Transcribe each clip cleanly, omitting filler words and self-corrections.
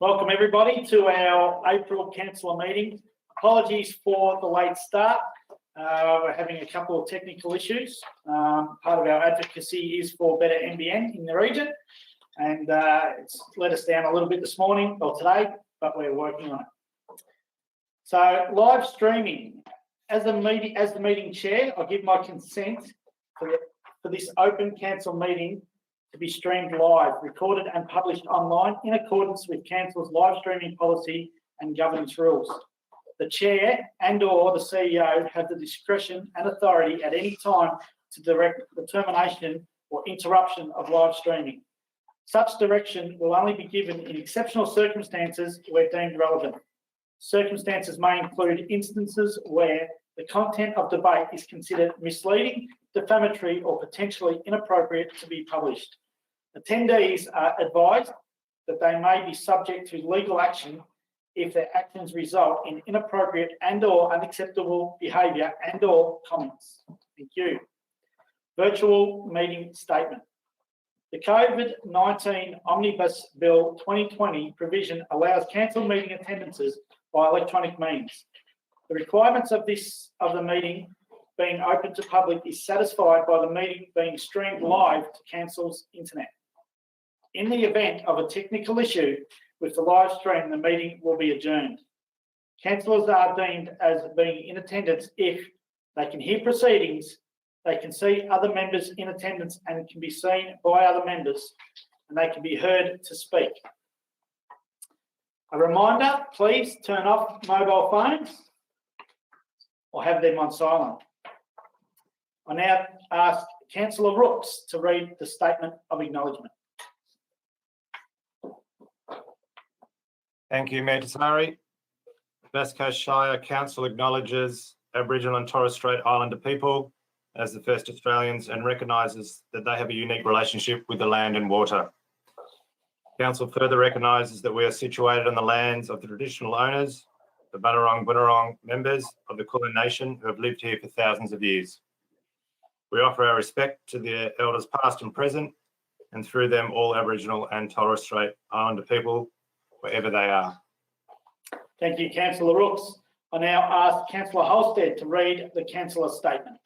Welcome everybody to our April Councillor meeting. Apologies for the late start. We're having a couple of technical issues. Part of our advocacy is for better NBN in the region, and it's let us down a little bit this morning or today, but we're working on it. So live streaming. As the meeting chair, I give my consent for this open council meeting to be streamed live, recorded and published online in accordance with Council's live streaming policy and governance rules. The Chair and/or the CEO have the discretion and authority at any time to direct the termination or interruption of live streaming. Such direction will only be given in exceptional circumstances where deemed relevant. Circumstances may include instances where the content of debate is considered misleading, defamatory, or potentially inappropriate to be published. Attendees are advised that they may be subject to legal action if their actions result in inappropriate and/or unacceptable behaviour and/or comments. Thank you. Virtual meeting statement. The COVID-19 Omnibus Bill 2020 provision allows council meeting attendances by electronic means. The requirements of the meeting being open to public is satisfied by the meeting being streamed live to council's internet. In the event of a technical issue with the live stream, the meeting will be adjourned. Councillors are deemed as being in attendance if they can hear proceedings, they can see other members in attendance and can be seen by other members, and they can be heard to speak. A reminder, please turn off mobile phones or have them on silent. I now ask Councillor Rooks to read the statement of acknowledgement. Thank you, Mayor Tasari. West Coast Shire Council acknowledges Aboriginal and Torres Strait Islander people as the first Australians and recognises that they have a unique relationship with the land and water. Council further recognises that we are situated on the lands of the traditional owners, the Bunurong Bunurong members of the Kulin Nation who have lived here for thousands of years. We offer our respect to the elders past and present, and through them all Aboriginal and Torres Strait Islander people, wherever they are. Thank you, Councillor Rooks. I now ask Councillor Holstead to read the councillor statement.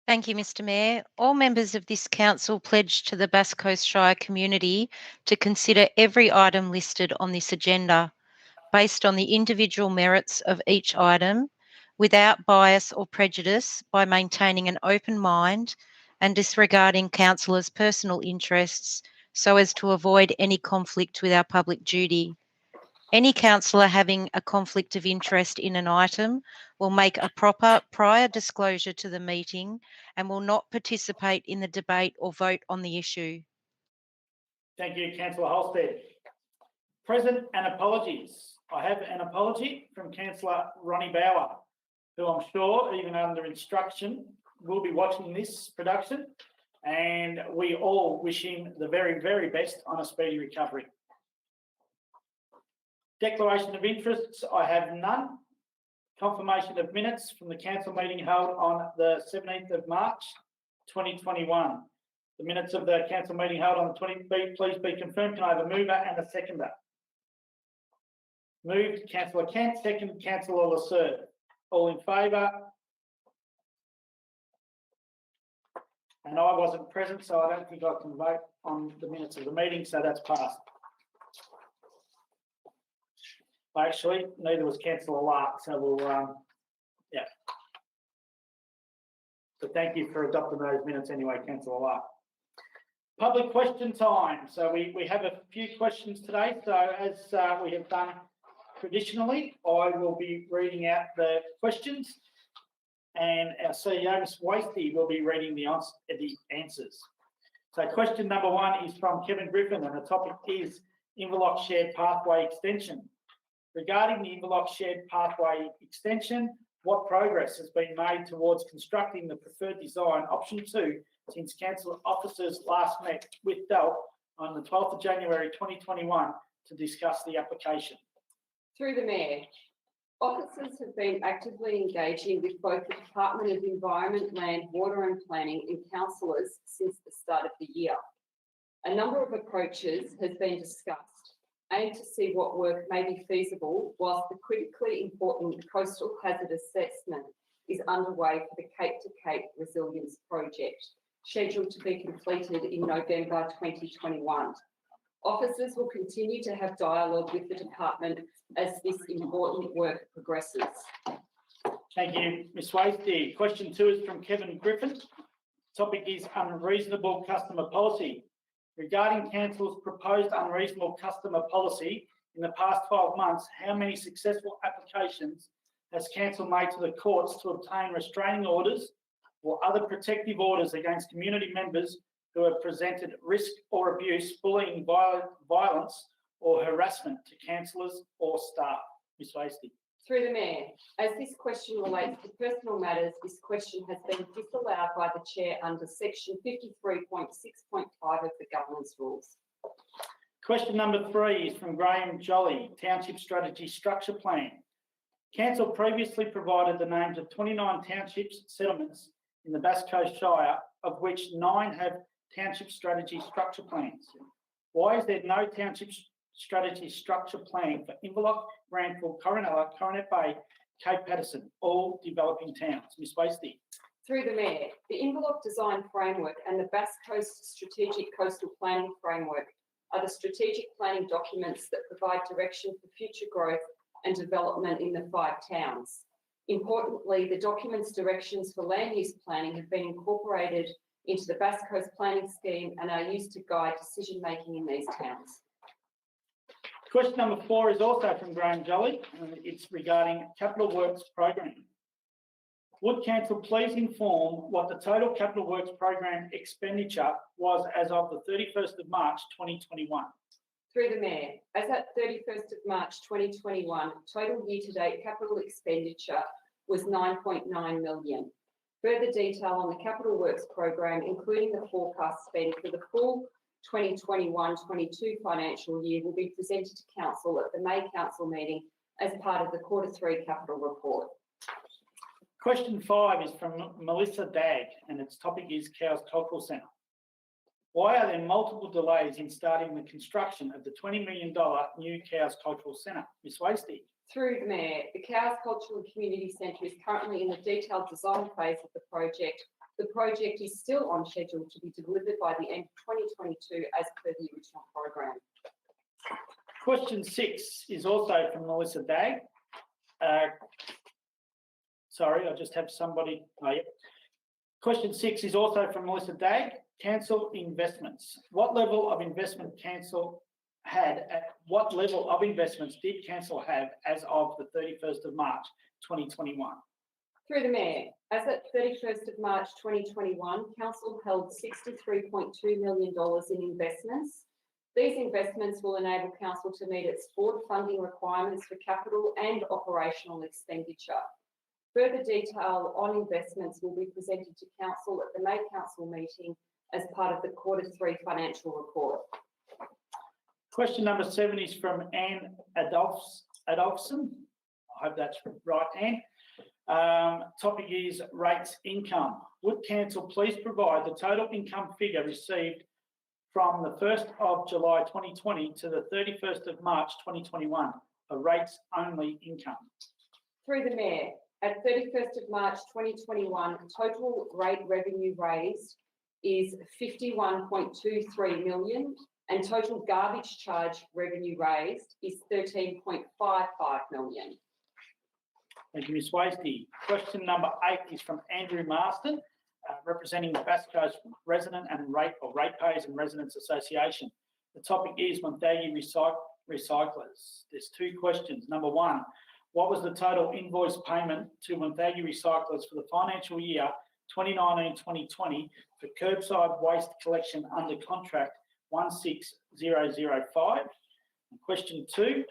Thank you, Mr Mayor. All members of this council pledge to the Bass Coast Shire community to consider every item listed on this agenda based on the individual merits of each item without bias or prejudice by maintaining an open mind and disregarding councillors' personal interests so as to avoid any conflict with our public duty. Any councillor having a conflict of interest in an item will make a proper prior disclosure to the meeting and will not participate in the debate or vote on the issue. Thank you, Councillor Holstead. Present and apologies. I have an apology from Councillor Ronnie Bauer, who I'm sure, even under instruction, will be watching this production, and we all wish him the very, very best on a speedy recovery. Declaration of interests, I have none. Confirmation of minutes from the council meeting held on the 17th of March 2021. The minutes of the council meeting held on the 20th, please be confirmed. Can I have a mover and a seconder? Moved, Councillor Kent, second, Councillor Lasser. All in favour? And I wasn't present, so I don't think I can vote on the minutes of the meeting, so that's passed. Actually, neither was Councillor Lark, so we'll, yeah. So thank you for adopting those minutes anyway, Councillor Lark. Public question time. So we have a few questions today. So as we have done traditionally, I will be reading out the questions, and our CEO, Ms. Wasty, will be reading the answers. So question number one is from Kevin Griffin, and the topic is Inverloch Shared Pathway Extension. Regarding the Inverloch Shared Pathway Extension, what progress has been made towards constructing the preferred design option 2 since council officers last met with DELT on the 12th of January 2021 to discuss the application? Through the Mayor, officers have been actively engaging with both the Department of Environment, Land, Water and Planning and councillors since the start of the year. A number of approaches has been discussed, aimed to see what work may be feasible whilst the critically important coastal hazard assessment is underway for the Cape to Cape Resilience Project, scheduled to be completed in November 2021. Officers will continue to have dialogue with the department as this important work progresses. Thank you, Ms Wasey. Question 2 is from Kevin Griffin. Topic is unreasonable customer policy. Regarding Council's proposed unreasonable customer policy, in the past 12 months, how many successful applications has Council made to the courts to obtain restraining orders or other protective orders against community members who have presented risk or abuse, bullying, violence or harassment to councillors or staff? Ms Wasey. Through the Mayor, as this question relates to personal matters, this question has been disallowed by the Chair under section 53.6.5 of the Governance Rules. Question number 3 is from Graham Jolly, Township Strategy Structure Plan. Council previously provided the names of 29 townships settlements in the Bass Coast Shire, of which 9 have Township Strategy Structure Plans. Why is there no Township Strategy Structure Plan for Inverloch, Granville, Coronella, Coronet Bay, Cape Patterson, all developing towns? Ms Wasey. Through the Mayor, the Inverloch Design Framework and the Bass Coast Strategic Coastal Planning Framework are the strategic planning documents that provide direction for future growth and development in the 5 towns. Importantly, the document's directions for land use planning have been incorporated into the Bass Coast Planning Scheme and are used to guide decision-making in these towns. Question number 4 is also from Graham Jolly, and it's regarding Capital Works Program. Would Council please inform what the total Capital Works Program expenditure was as of the 31st of March 2021? Through the Mayor, as at 31st of March 2021, total year-to-date capital expenditure was 9.9 million. Further detail on the Capital Works Program, including the forecast spend for the full 2021-22 financial year, will be presented to Council at the May Council meeting as part of the Q3 Capital Report. Question 5 is from Melissa Dagg, and its topic is Cowes Cultural Centre. Why are there multiple delays in starting the construction of the $20 million new Cowes Cultural Centre? Ms Wasey. Through the Mayor, the Cowes Cultural and Community Centre is currently in the detailed design phase of the project. The project is still on schedule to be delivered by the end of 2022 as per the original program. Question 6 is also from Melissa Dagg. Sorry, I just have somebody. Question 6 is also from Melissa Dagg. Council investments. What level of investment Council had? What level of investments did Council have as of the 31st of March 2021? Through the Mayor, as at 31st of March 2021, Council held $63.2 million in investments. These investments will enable Council to meet its forward funding requirements for capital and operational expenditure. Further detail on investments will be presented to Council at the May Council meeting as part of the Q3 financial report. Question number 7 is from Anne Adolphson. I hope that's right, Anne. Topic is rates income. Would Council please provide the total income figure received from the 1st of July 2020 to the 31st of March 2021 for rates only income? Through the Mayor, at 31st of March 2021, total rate revenue raised is 51.23 million and total garbage charge revenue raised is 13.55 million. Thank you, Ms Wasey. Question number 8 is from Andrew Marston, representing the Bass Coast Resident and Ratepayers and Residents Association. The topic is Wonthaggi Recyclers. There's 2 questions. Number 1, what was the total invoice payment to Wonthaggi Recyclers for the financial year 2019-2020 for curbside waste collection under contract 16005? And question 2,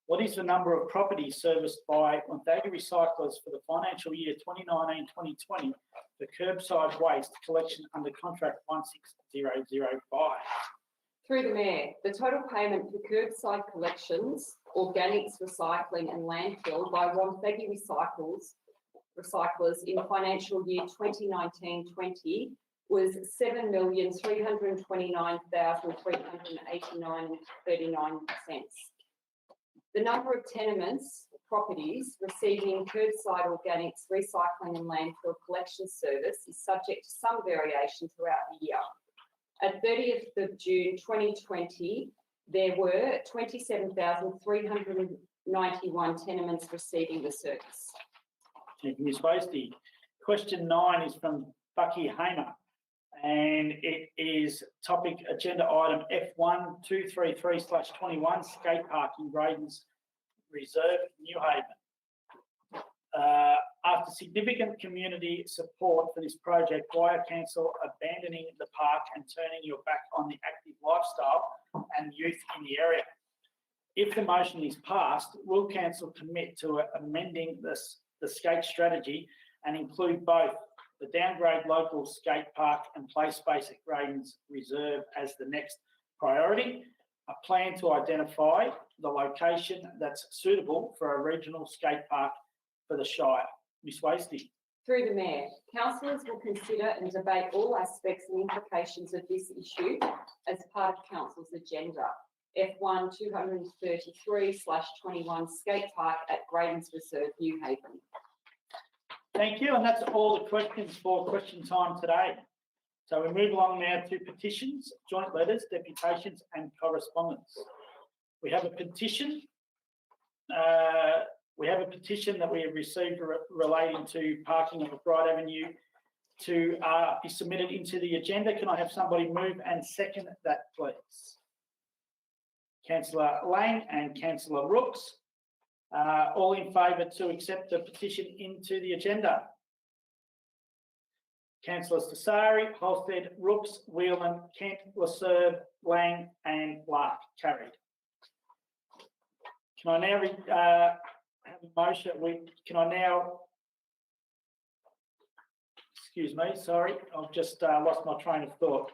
what is the number of properties serviced by Wonthaggi Recyclers for the financial year 2019-2020 for curbside waste collection under contract 16005? Through the Mayor, the total payment for curbside collections, organics, recycling and landfill by Wonthaggi Recyclers in financial year 2019-20 was $7,329,389.39. The number of tenements properties receiving curbside organics recycling and landfill collection service is subject to some variation throughout the year. At 30th of June 2020, there were 27,391 tenements receiving the service. Thank you, Ms. Wasty. Question 9 is from Bucky Hamer, and it is topic agenda item F1 233/21 skate park in Grayden's Reserve, Newhaven. After significant community support for this project, why are council abandoning the park and turning your back on the active lifestyle and youth in the area? If the motion is passed, will council commit to amending the skate strategy and include both the downgrade local skate park and play space at Grayden's Reserve as the next priority? A plan to identify the location that's suitable for a regional skate park for the Shire. Ms. Wasty. Through the Mayor, councillors will consider and debate all aspects and implications of this issue as part of council's agenda. F1 233/21 skate park at Grayden's Reserve, Newhaven. Thank you, and that's all the questions for question time today. So we move along now to petitions, joint letters, deputations and correspondence. We have a petition. That we have received relating to parking on McBride Avenue to be submitted into the agenda. Can I have somebody move and second that, please? Councillor Lang and Councillor Rooks. All in favour to accept the petition into the agenda? Councillors Tassari, Holstead, Rooks, Whelan, Kent, Laserve, Lang and Lark. Carried. Can I now have a motion? Excuse me, sorry, I've just lost my train of thought.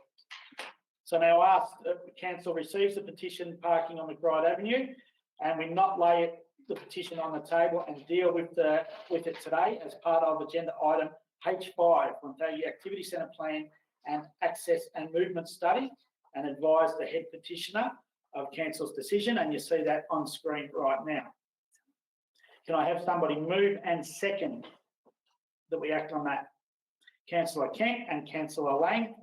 So now ask council receives the petition parking on McBride Avenue and we not lay the petition on the table and deal with it today as part of agenda item H5, Wonthaggi Activity Centre Plan and Access and Movement Study, and advise the head petitioner of council's decision, and you see that on screen right now. Can I have somebody move and second that we act on that? Councillor Kent and Councillor Lang.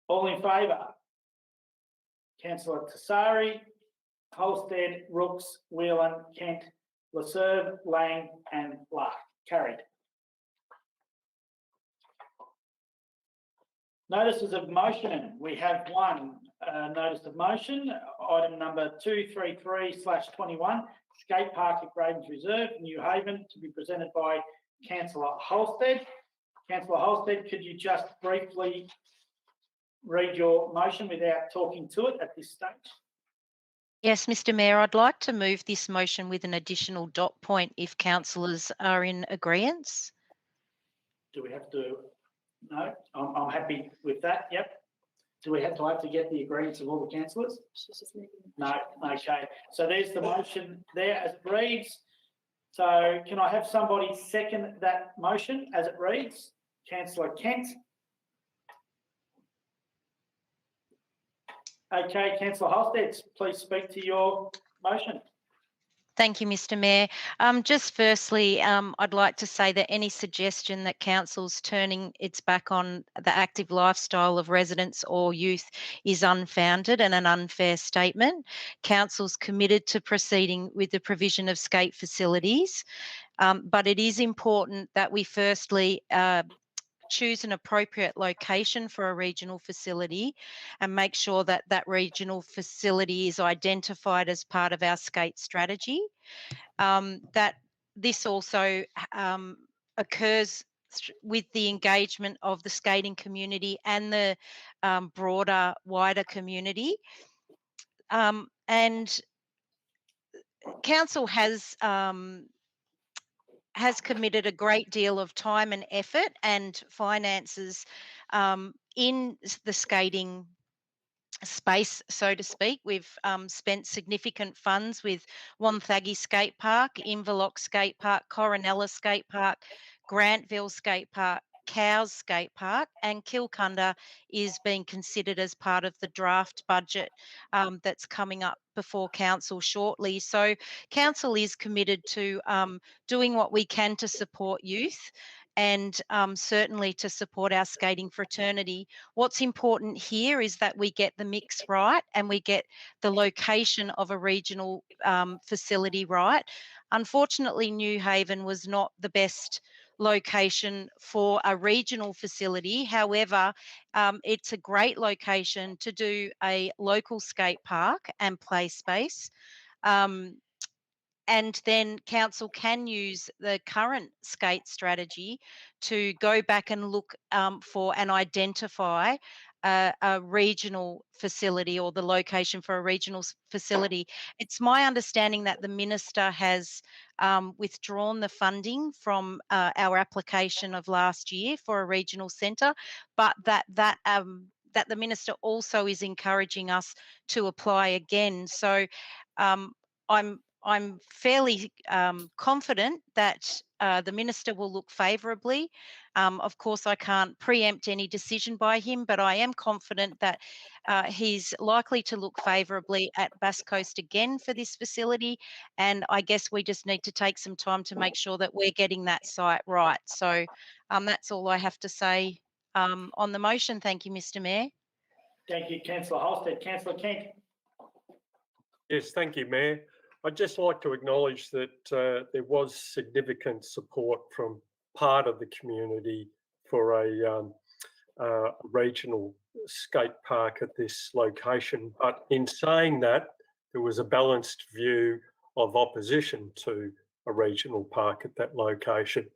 All in favour? Councillor Tassari, Holstead, Rooks, Whelan, Kent, Laserve, Lang and Lark. Carried. Notices of motion. We have one notice of motion, item number 233/21, skate park at Grayden's Reserve, Newhaven, to be presented by Councillor Holstead. Councillor Holstead, could you just briefly read your motion without talking to it at this stage? Yes, Mr Mayor, I'd like to move this motion with an additional dot point if councillors are in agreement. Do we have to? No, I'm happy with that. Yep. Do we have to get the agreements of all the councillors? No. Okay. So there's the motion there as it reads. So can I have somebody second that motion as it reads? Councillor Kent. Okay, Councillor Holstead, please speak to your motion. Thank you, Mr Mayor. Just firstly, I'd like to say that any suggestion that council's turning its back on the active lifestyle of residents or youth is unfounded and an unfair statement. Council's committed to proceeding with the provision of skate facilities, but it is important that we firstly choose an appropriate location for a regional facility and make sure that that regional facility is identified as part of our skate strategy. That this also occurs with the engagement of the skating community and the broader, wider community. And council has committed a great deal of time and effort and finances in the skating space, so to speak. We've spent significant funds with Wonthaggi Skate Park, Inverloch Skate Park, Coronella Skate Park, Grantville Skate Park, Cows Skate Park, and Kilcunda is being considered as part of the draft budget that's coming up before council shortly. So council is committed to doing what we can to support youth and certainly to support our skating fraternity. What's important here is that we get the mix right and we get the location of a regional facility right. Unfortunately, Newhaven was not the best location for a regional facility. However, it's a great location to do a local skate park and play space. And then council can use the current skate strategy to go back and look for and identify a regional facility or the location for a regional facility. It's my understanding that the minister has withdrawn the funding from our application of last year for a regional centre, but that the minister also is encouraging us to apply again. So I'm fairly confident that the minister will look favourably. Of course, I can't preempt any decision by him, but I am confident that he's likely to look favourably at Bass Coast again for this facility. And I guess we just need to take some time to make sure that we're getting that site right. So that's all I have to say on the motion. Thank you, Mr. Mayor. Thank you, Councillor Halstead. Councillor Kent. Yes, thank you, Mayor. I'd just like to acknowledge that there was significant support from part of the community for a regional skate park at this location. But in saying that, there was a balanced view of opposition to a regional park at that location.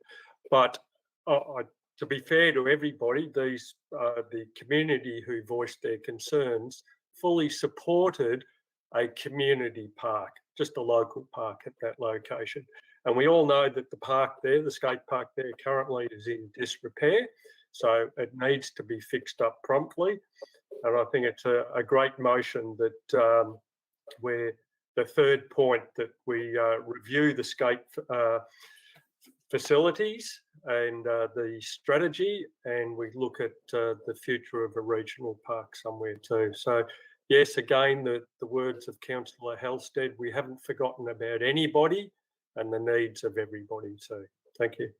But to be fair to everybody, the community who voiced their concerns fully supported a community park, just a local park at that location. And we all know that the park there, the skate park there currently is in disrepair, so it needs to be fixed up promptly. And I think it's a great motion that where the third point that we review the skate facilities and the strategy, and we look at the future of a regional park somewhere too. So yes, again, the words of Councillor Halstead, we haven't forgotten about anybody and the needs of everybody too. Thank you.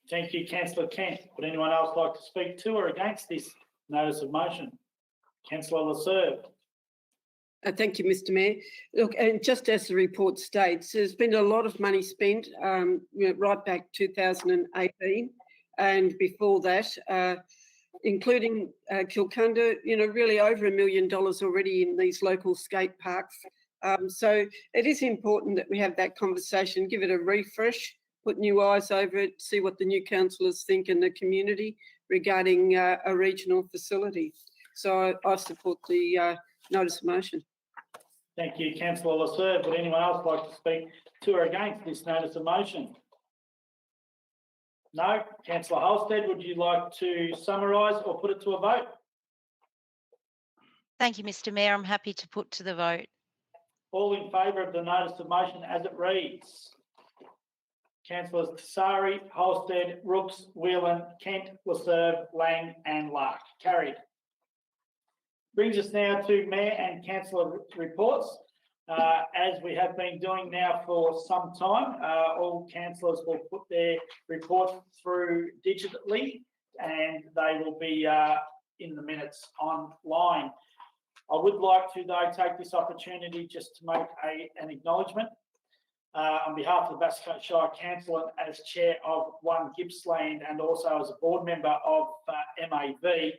Thank you, Councillor Kent. Would anyone else like to speak to or against this notice of motion? Councillor Lasserve. Thank you, Mr. Mayor. Look, and just as the report states, there's been a lot of money spent right back 2018 and before that, including Kilcunda, really over $1 million already in these local skate parks. So it is important that we have that conversation, give it a refresh, put new eyes over it, see what the new councillors think in the community regarding a regional facility. So I support the notice of motion. Thank you, Councillor Lasserve. Would anyone else like to speak to or against this notice of motion? No. Councillor Halstead, would you like to summarise or put it to a vote? Thank you, Mr. Mayor. I'm happy to put to the vote. All in favour of the notice of motion as it reads? Councillors Tasari, Halstead, Rooks, Whelan, Kent, Lasserve, Lang and Lark. Carried. Brings us now to Mayor and Councillor reports. As we have been doing now for some time, all councillors will put their reports through digitally and they will be in the minutes online. I would like to, though, take this opportunity just to make an acknowledgement. On behalf of the Bass Coast Shire Council and as Chair of One Gippsland and also as a board member of MAV,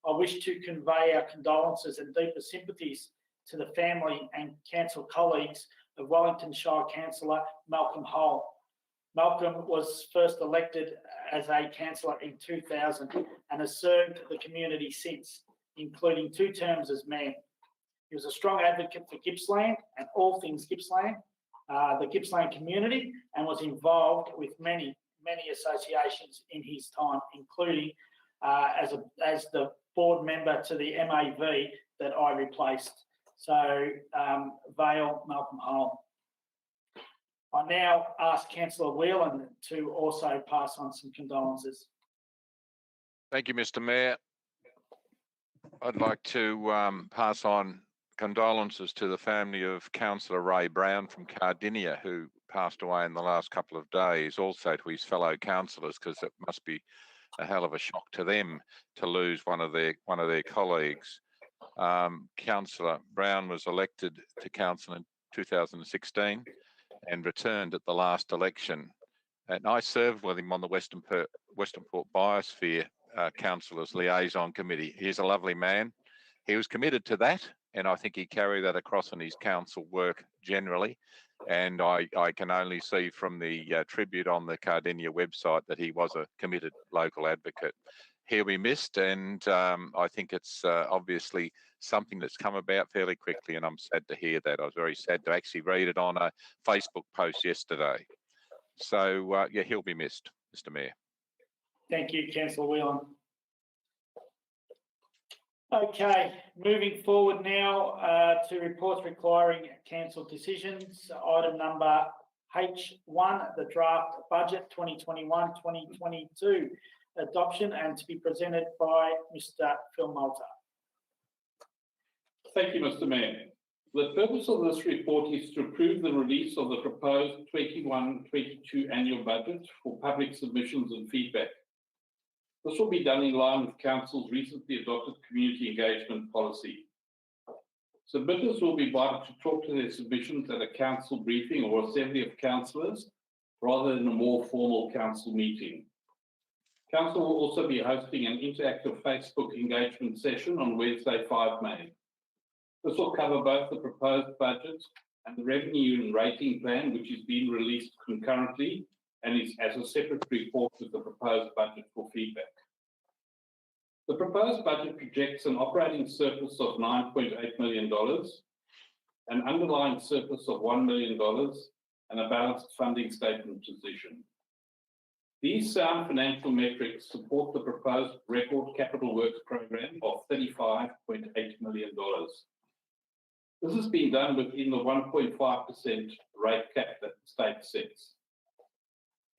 I wish to convey our condolences and deepest sympathies to the family and council colleagues of Wellington Shire Councillor Malcolm Hull. Malcolm was first elected as a councillor in 2000 and has served the community since, including 2 terms as mayor. He was a strong advocate for Gippsland and all things Gippsland, the Gippsland community, and was involved with many associations in his time, including as the board member to the MAV, that I replaced. So Vale, Malcolm Home. I now ask Councillor Whelan to also pass on some condolences. Thank you, Mr. Mayor. I'd like to pass on condolences to the family of Councillor Ray Brown from Cardinia, who passed away in the last couple of days, also to his fellow councillors, because it must be a hell of a shock to them to lose one of their colleagues. Councillor Brown was elected to council in 2016 and returned at the last election. And I served with him on the Western Port Biosphere Councillors Liaison Committee. He's a lovely man. He was committed to that, and I think he carried that across in his council work generally. And I can only see from the tribute on the Cardinia website that he was a committed local advocate. He'll be missed, and I think it's obviously something that's come about fairly quickly, and I'm sad to hear that. I was very sad to actually read it on a Facebook post yesterday. So, yeah, he'll be missed, Mr. Mayor. Thank you, Councillor Whelan. Okay, moving forward now to reports requiring council decisions. Item number H1, the draft budget 2021-2022 adoption, and to be presented by Mr. Phil Malta. Thank you, Mr. Mayor. The purpose of this report is to approve the release of the proposed 21-22 annual budget for public submissions and feedback. This will be done in line with Council's recently adopted community engagement policy. Submitters will be invited to talk to their submissions at a council briefing or assembly of councillors rather than a more formal council meeting. Council will also be hosting an interactive Facebook engagement session on Wednesday, 5 May. This will cover both the proposed budget and the revenue and rating plan, which is being released concurrently and is as a separate report with the proposed budget for feedback. The proposed budget projects an operating surplus of $9.8 million, an underlying surplus of $1 million, and a balanced funding statement position. These sound financial metrics support the proposed record capital works program of $35.8 million. This has been done within the 1.5% rate cap that the state sets.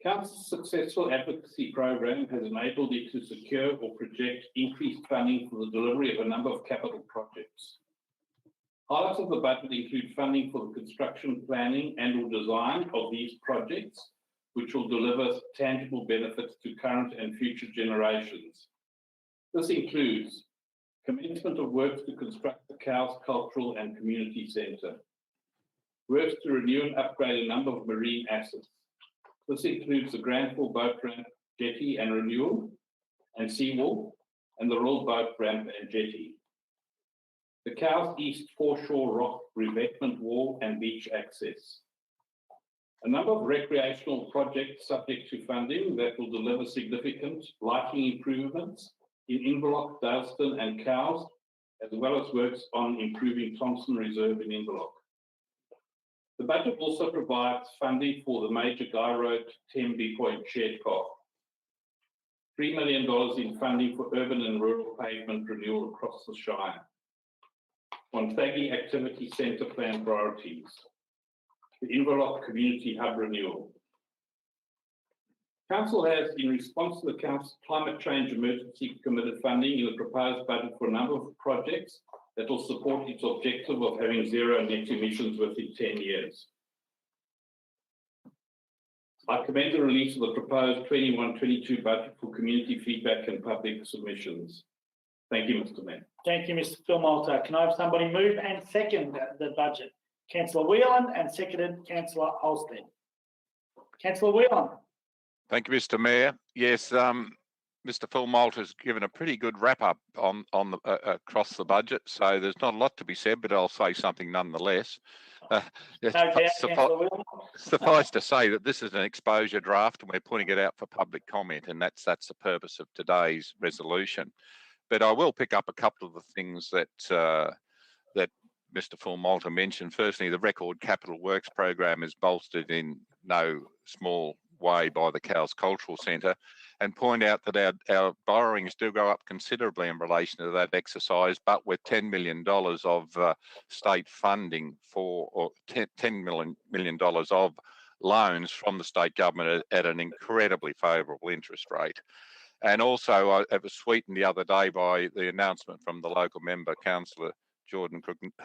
Council's successful advocacy program has enabled it to secure or project increased funding for the delivery of a number of capital projects. Highlights of the budget include funding for the construction, planning and or design of these projects, which will deliver tangible benefits to current and future generations. This includes commencement of works to construct the Cows Cultural and Community Centre, works to renew and upgrade a number of marine assets. This includes the Granville Boat Ramp, Jetty and renewal, and seawall, and the Royal Boat Ramp and Jetty. The Cows East Foreshore Rock Revetment Wall and beach access. A number of recreational projects subject to funding that will deliver significant lighting improvements in Inverloch, Dalston and Cows, as well as works on improving Thompson Reserve in Inverloch. The budget also provides funding for the major Guy Road Tembe Point shared path. $3 million in funding for urban and rural pavement renewal across the Shire. Wonthaggi Activity Centre plan priorities. The Inverloch Community Hub renewal. Council has, in response to the Council's climate change emergency, committed funding in the proposed budget for a number of projects that will support its objective of having zero net emissions within 10 years. I commend the release of the proposed 21-22 budget for community feedback and public submissions. Thank you, Mr. Mayor. Thank you, Mr. Phil Malta. Can I have somebody move and second the budget? Councillor Whelan and seconded Councillor Holstead. Councillor Whelan. Thank you, Mr. Mayor. Yes, Mr. Phil Malta has given a pretty good wrap up on the across the budget, so there's not a lot to be said, but I'll say something nonetheless. Suffice to say that this is an exposure draft, and we're putting it out for public comment, and that's the purpose of today's resolution. But I will pick up a couple of the things that that Mr. Phil Malta mentioned. Firstly, the record capital works program is bolstered in no small way by the Cows Cultural Centre, and point out that our borrowings do go up considerably in relation to that exercise, but with $10 million of state funding or $10 million of loans from the state government at an incredibly favourable interest rate. And also, it was sweetened the other day by the announcement from the local member, Councillor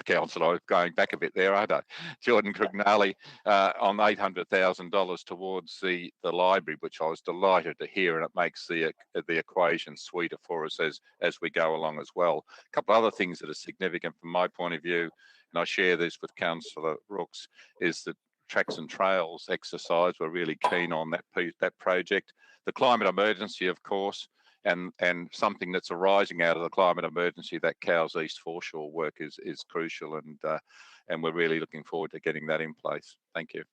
Councillor, going back a bit there, aren't I? Jordan Crugnali, on $800,000 towards the library, which I was delighted to hear, and it makes the equation sweeter for us as we go along as well. A couple of other things that are significant from my point of view, and I share this with Councillor Rooks, is the Tracks and Trails exercise. We're really keen on that project. The climate emergency, of course, and something that's arising out of the climate emergency, that Cows East foreshore work is crucial, and we're really looking forward to getting that in place. Thank you.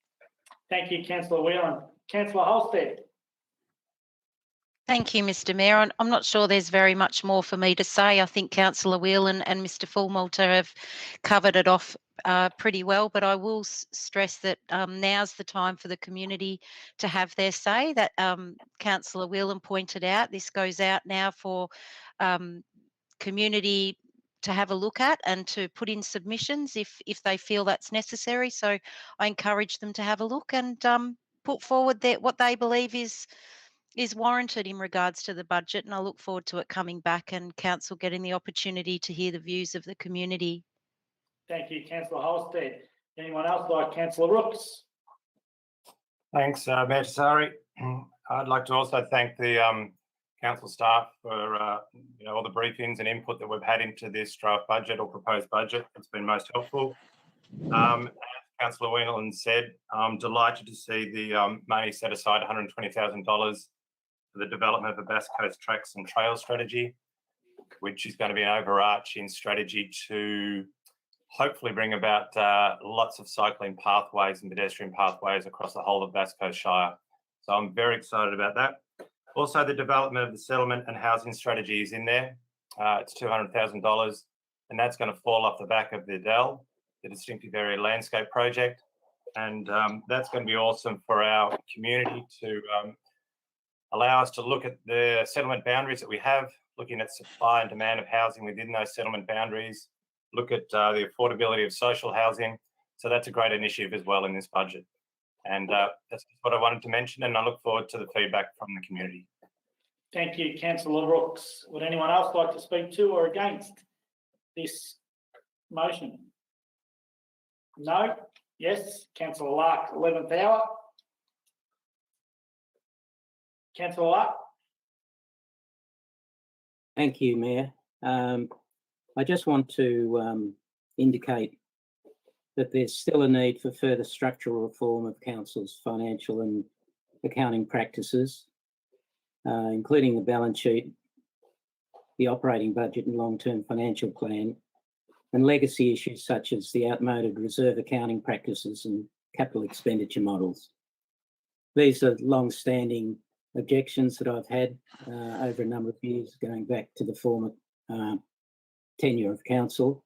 Thank you, Councillor Whelan. Councillor Holstead. Thank you, Mr Mayor. I'm not sure there's very much more for me to say. I think Councillor Whelan and Mr Fullmalter have covered it off pretty well, but I will stress that now's the time for the community to have their say. That Councillor Whelan pointed out, this goes out now for community to have a look at and to put in submissions if they feel that's necessary. So I encourage them to have a look and put forward what they believe is warranted in regards to the budget, and I look forward to it coming back and council getting the opportunity to hear the views of the community. Thank you, Councillor Holstead. Anyone else like Councillor Rooks? Thanks, Mayor Tassari. I'd like to also thank the council staff for all the briefings and input that we've had into this draft budget or proposed budget. It's been most helpful. As Councillor Whelan said, I'm delighted to see the money set aside, $120,000 for the development of the Bass Coast Tracks and Trails strategy, which is going to be an overarching strategy to hopefully bring about lots of cycling pathways and pedestrian pathways across the whole of Bass Coast Shire. So I'm very excited about that. Also, the development of the settlement and housing strategy is in there. It's $200,000, and that's going to fall off the back of the DEL, the Distinctive Area Landscape Project. And that's going to be awesome for our community to allow us to look at the settlement boundaries that we have, looking at supply and demand of housing within those settlement boundaries, look at the affordability of social housing. So that's a great initiative as well in this budget. And that's what I wanted to mention, and I look forward to the feedback from the community. Thank you, Councillor Rooks. Would anyone else like to speak to or against this motion? No? Yes? Councillor Lark, 11th hour. Councillor Lark. Thank you, Mayor. I just want to indicate that there's still a need for further structural reform of council's financial and accounting practices, including the balance sheet, the operating budget and long-term financial plan, and legacy issues such as the outmoded reserve accounting practices and capital expenditure models. These are long-standing objections that I've had over a number of years, going back to the former tenure of council,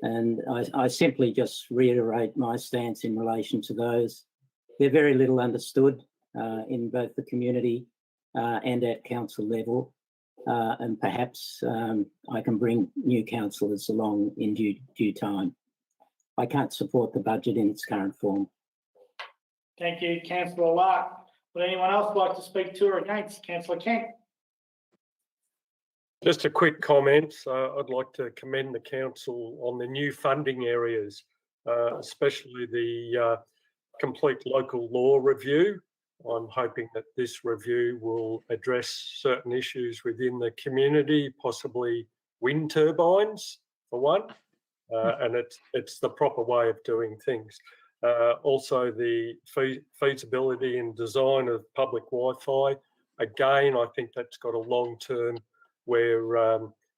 and I simply just reiterate my stance in relation to those. They're very little understood in both the community and at council level, and perhaps I can bring new councillors along in due time. I can't support the budget in its current form. Thank you, Councillor Lark. Would anyone else like to speak to or against? Councillor Kent. Just a quick comment. I'd like to commend the council on the new funding areas, especially the complete local law review. I'm hoping that this review will address certain issues within the community, possibly wind turbines for one, and it's the proper way of doing things. Also, the feasibility and design of public Wi-Fi. Again, I think that's got a long-term where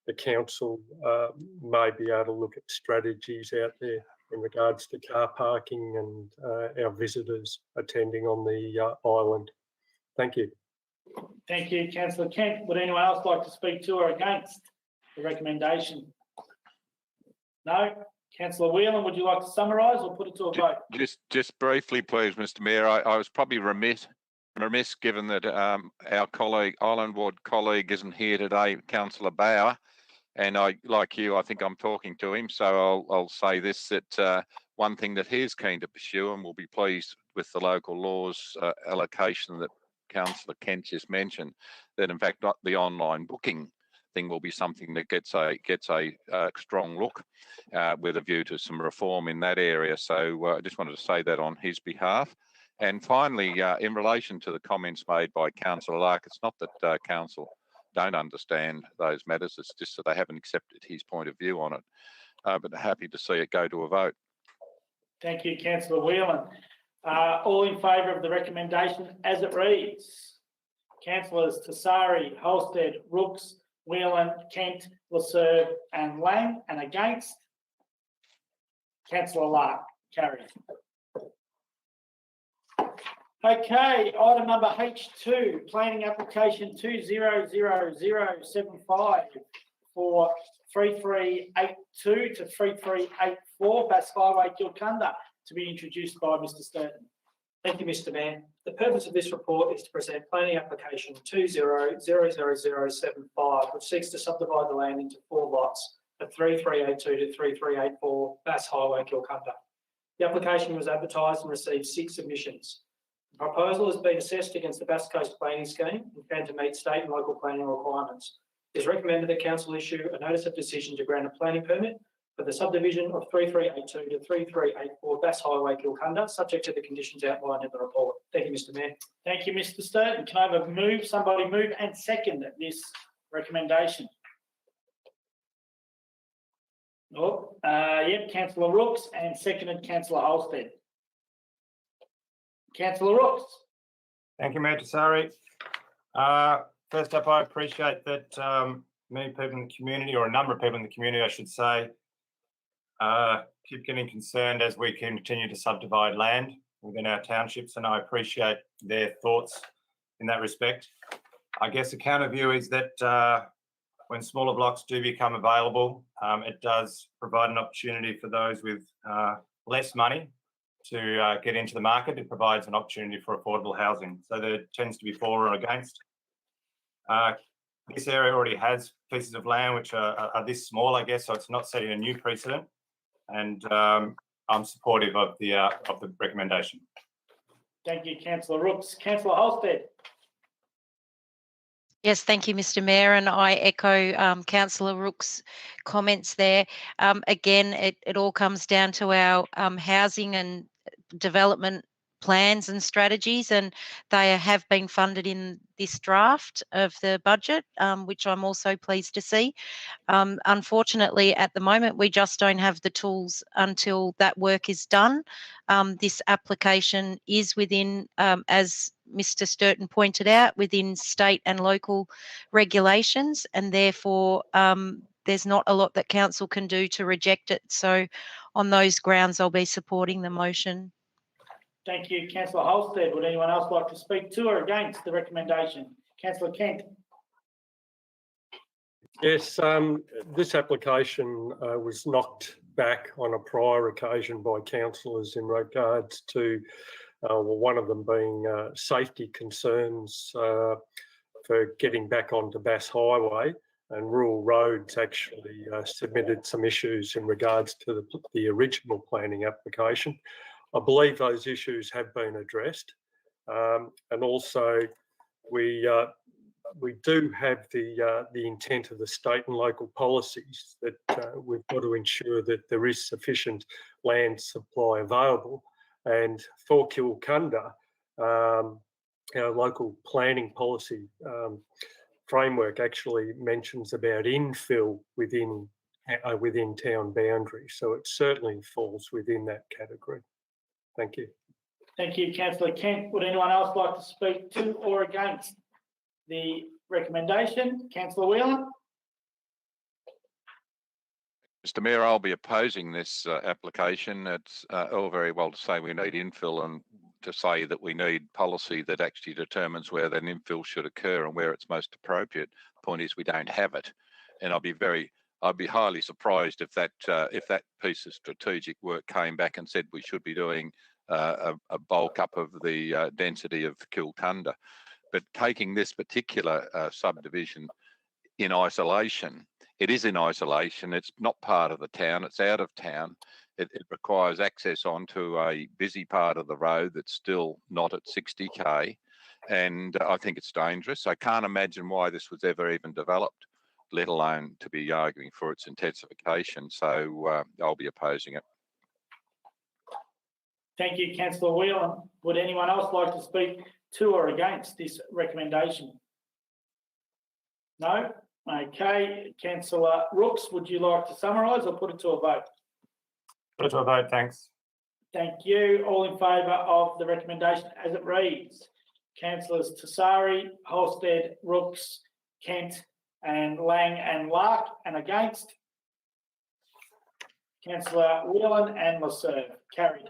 the council may be able to look at strategies out there in regards to car parking and our visitors attending on the island. Thank you. Thank you, Councillor Kent. Would anyone else like to speak to or against the recommendation? No? Councillor Whelan, would you like to summarise or put it to a vote? Just briefly, please, Mr Mayor. I was probably remiss remiss, given that our colleague, Island Ward colleague, isn't here today, Councillor Bauer, and I, like you, I think I'm talking to him, so I'll say this, that one thing that he is keen to pursue, and will be pleased with the local laws allocation that Councillor Kent just mentioned, that in fact not the online booking thing will be something that gets a strong look with a view to some reform in that area. So I just wanted to say that on his behalf. And finally, in relation to the comments made by Councillor Lark, it's not that Council don't understand those matters, it's just that they haven't accepted his point of view on it. But happy to see it go to a vote. Thank you, Councillor Whelan. All in favour of the recommendation as it reads? Councillors Tassari, Holstead, Rooks, Whelan, Kent, Lasserve and Lang, and against? Councillor Lark, carried. Okay, item number H2, planning application 200075 for 3382 to 3384 Bass Highway, Kilcunda, to be introduced by Mr. Sturton. Thank you, Mr. Mayor. The purpose of this report is to present planning application 200075, which seeks to subdivide the land into 4 lots at 3382 to 3384 Bass Highway, Kilcunda. The application was advertised and received 6 submissions. The proposal has been assessed against the Bass Coast Planning Scheme and found to meet state and local planning requirements. It is recommended that Council issue a notice of decision to grant a planning permit for the subdivision of 3382 to 3384 Bass Highway, Kilcunda, subject to the conditions outlined in the report. Thank you, Mr. Mayor. Thank you, Mr. Sturton. Can I have a move, somebody move and second this recommendation? Oh, yep, Councillor Rooks, and seconded Councillor Holstead. Councillor Rooks. Thank you, Mayor Tassari. First up, I appreciate that many people in the community, or a number of people in the community, I should say, keep getting concerned as we continue to subdivide land within our townships, and I appreciate their thoughts in that respect. I guess the counter view is that when smaller blocks do become available, it does provide an opportunity for those with less money to get into the market. It provides an opportunity for affordable housing. So there tends to be for or against. This area already has pieces of land which are this small, I guess, so it's not setting a new precedent. And I'm supportive of the recommendation. Thank you, Councillor Rooks. Councillor Holstead. Yes, thank you, Mr. Mayor, and I echo Councillor Rook's comments there. Again, it all comes down to our housing and development plans and strategies, and they have been funded in this draft of the budget, which I'm also pleased to see. Unfortunately, at the moment, we just don't have the tools until that work is done. This application is within, as Mr. Sturton pointed out, within state and local regulations, and therefore there's not a lot that council can do to reject it. So on those grounds, I'll be supporting the motion. Thank you, Councillor Holstead. Would anyone else like to speak to or against the recommendation? Councillor Kent. Yes, this application was knocked back on a prior occasion by councillors in regards to one of them being safety concerns for getting back onto Bass Highway, and Rural Roads actually submitted some issues in regards to the original planning application. I believe those issues have been addressed, and also we do have the intent of the state and local policies that we've got to ensure that there is sufficient land supply available. And for Kilcunda, our local planning policy framework actually mentions about infill within town boundaries. So it certainly falls within that category. Thank you. Thank you, Councillor Kent. Would anyone else like to speak to or against the recommendation? Councillor Whelan. Mr. Mayor, I'll be opposing this application. It's all very well to say we need infill and to say that we need policy that actually determines where that infill should occur and where it's most appropriate. The point is we don't have it, and I'd be highly surprised if that piece of strategic work came back and said we should be doing a bulk up of the density of Kilcunda. But taking this particular subdivision in isolation, it is in isolation. It's not part of the town. It's out of town. It requires access onto a busy part of the road that's still not at 60k. And I think it's dangerous. I can't imagine why this was ever even developed, let alone to be arguing for its intensification. So I'll be opposing it. Thank you, Councillor Whelan. Would anyone else like to speak to or against this recommendation? No? Okay. Councillor Rooks, would you like to summarise or put it to a vote? Put it to a vote, thanks. Thank you. All in favour of the recommendation as it reads? Councillors Tassari, Holstead, Rooks, Kent and Lang and Lark, and against? Councillor Whelan and Lasserve. Carried.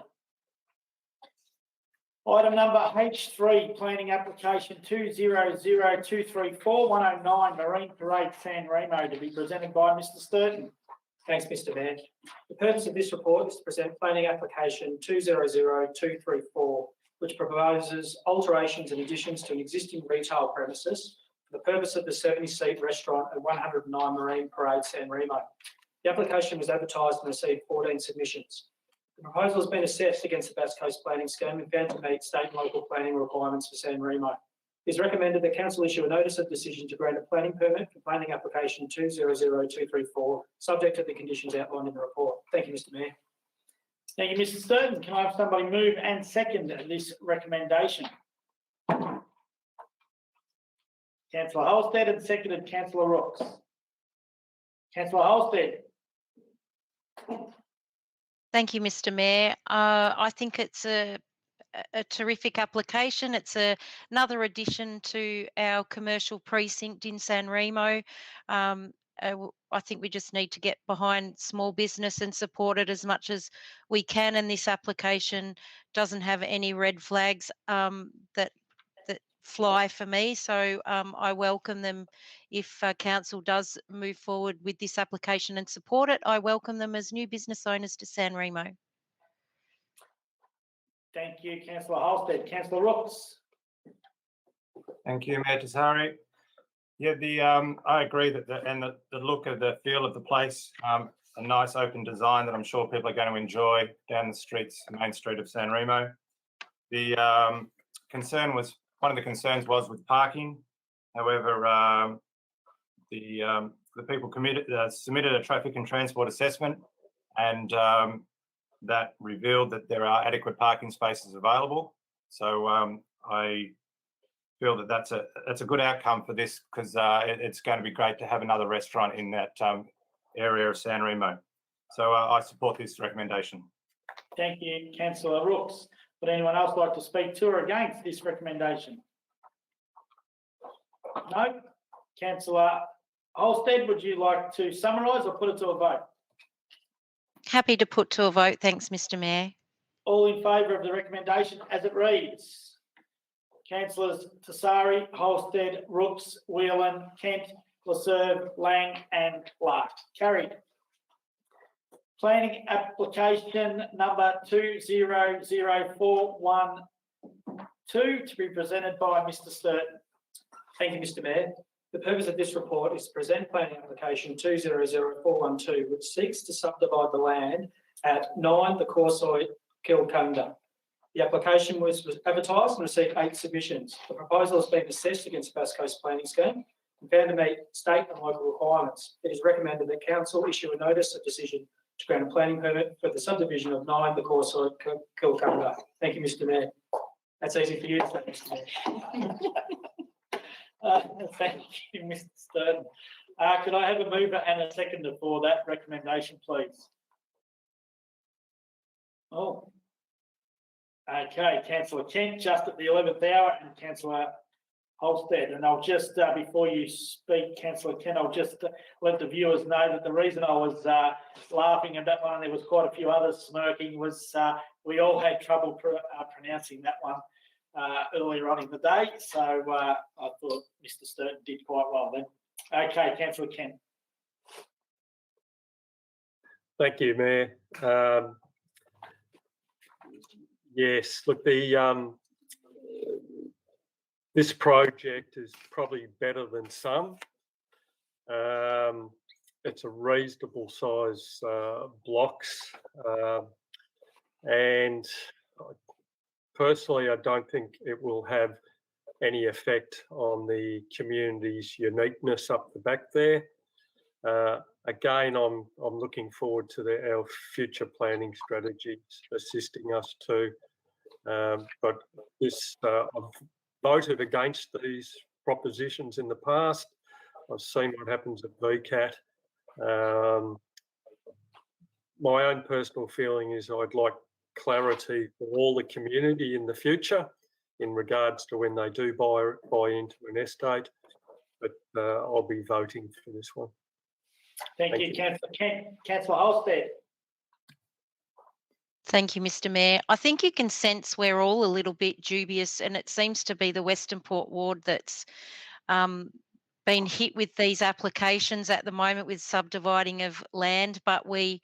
Item number H3, planning application 200234-109 Marine Parade San Remo, to be presented by Mr Sturton. Thanks, Mr Mayor. The purpose of this report is to present planning application 200234, which proposes alterations and additions to an existing retail premises for the purpose of the 70-seat restaurant at 109 Marine Parade San Remo. The application was advertised and received 14 submissions. The proposal has been assessed against the Bass Coast Planning Scheme and found to meet state and local planning requirements for San Remo. It is recommended that Council issue a notice of decision to grant a planning permit for planning application 200234, subject to the conditions outlined in the report. Thank you, Mr Mayor. Thank you, Mr Sturton. Can I have somebody move and second this recommendation? Councillor Holstead, and seconded Councillor Rooks. Councillor Holstead. Thank you, Mr Mayor. I think it's a terrific application. It's another addition to our commercial precinct in San Remo. I think we just need to get behind small business and support it as much as we can. And this application doesn't have any red flags that fly for me. So I welcome them. If council does move forward with this application and support it, I welcome them as new business owners to San Remo. Thank you, Councillor Holstead. Councillor Rooks. Thank you, Mayor Tassari. Yeah, I agree that the look of the feel of the place, a nice open design that I'm sure people are going to enjoy down the main street of San Remo. The one of the concerns was with parking. However, the people submitted a traffic and transport assessment, and that revealed that there are adequate parking spaces available. So I feel that that's a good outcome for this, because it's going to be great to have another restaurant in that area of San Remo. So I support this recommendation. Thank you, Councillor Rooks. Would anyone else like to speak to or against this recommendation? No? Councillor Holstead, would you like to summarise or put it to a vote? Happy to put to a vote. Thanks, Mr Mayor. All in favour of the recommendation as it reads? Councillors Tassari, Holstead, Rooks, Whelan, Kent, Lasserve, Lang and Lark. Carried. Planning application number 200412 to be presented by Mr Sturton. Thank you, Mr Mayor. The purpose of this report is to present planning application 200412, which seeks to subdivide the land at 9 the Corsoit, Kilcunda. The application was advertised and received 8 submissions. The proposal has been assessed against the Bass Coast Planning Scheme and found to meet state and local requirements. It is recommended that Council issue a notice of decision to grant a planning permit for the subdivision of 9 the Corsoit, Kilcunda. Thank you, Mr Mayor. That's easy for you to say, Mr Mayor. Thank you, Mr Sturton. Could I have a mover and a seconder for that recommendation, please? Oh. Okay, Councillor Kent, just at the 11th hour, and Councillor Holstead. And I'll just, before you speak, Councillor Kent, I'll just let the viewers know that the reason I was laughing at that one, and there was quite a few others smirking, was we all had trouble pronouncing that one earlier on in the day. So I thought Mr Sturton did quite well then. Okay, Councillor Kent. Thank you, Mayor. Yes, look, this project is probably better than some. It's a reasonable size blocks, and personally, I don't think it will have any effect on the community's uniqueness up the back there. Again, I'm looking forward to our future planning strategies assisting us too. But I've voted against these propositions in the past. I've seen what happens at VCAT. My own personal feeling is I'd like clarity for all the community in the future in regards to when they do buy into an estate, but I'll be voting for this one. Thank you, Councillor Holstead. Thank you, Mr. Mayor. I think you can sense we're all a little bit dubious, and it seems to be the Western Port ward that's been hit with these applications at the moment with subdividing of land, but we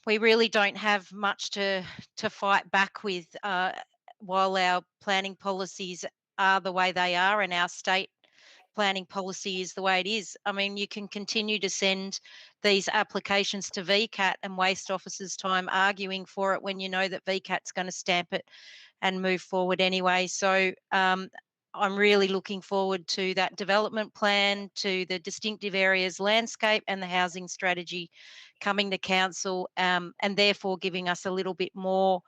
really don't have much to fight back with while our planning policies are the way they are and our state planning policy is the way it is. I mean, you can continue to send these applications to VCAT and waste officers' time arguing for it when you know that VCAT's going to stamp it and move forward anyway. So I'm really looking forward to that development plan, to the distinctive areas landscape and the housing strategy coming to council, and therefore giving us a little bit more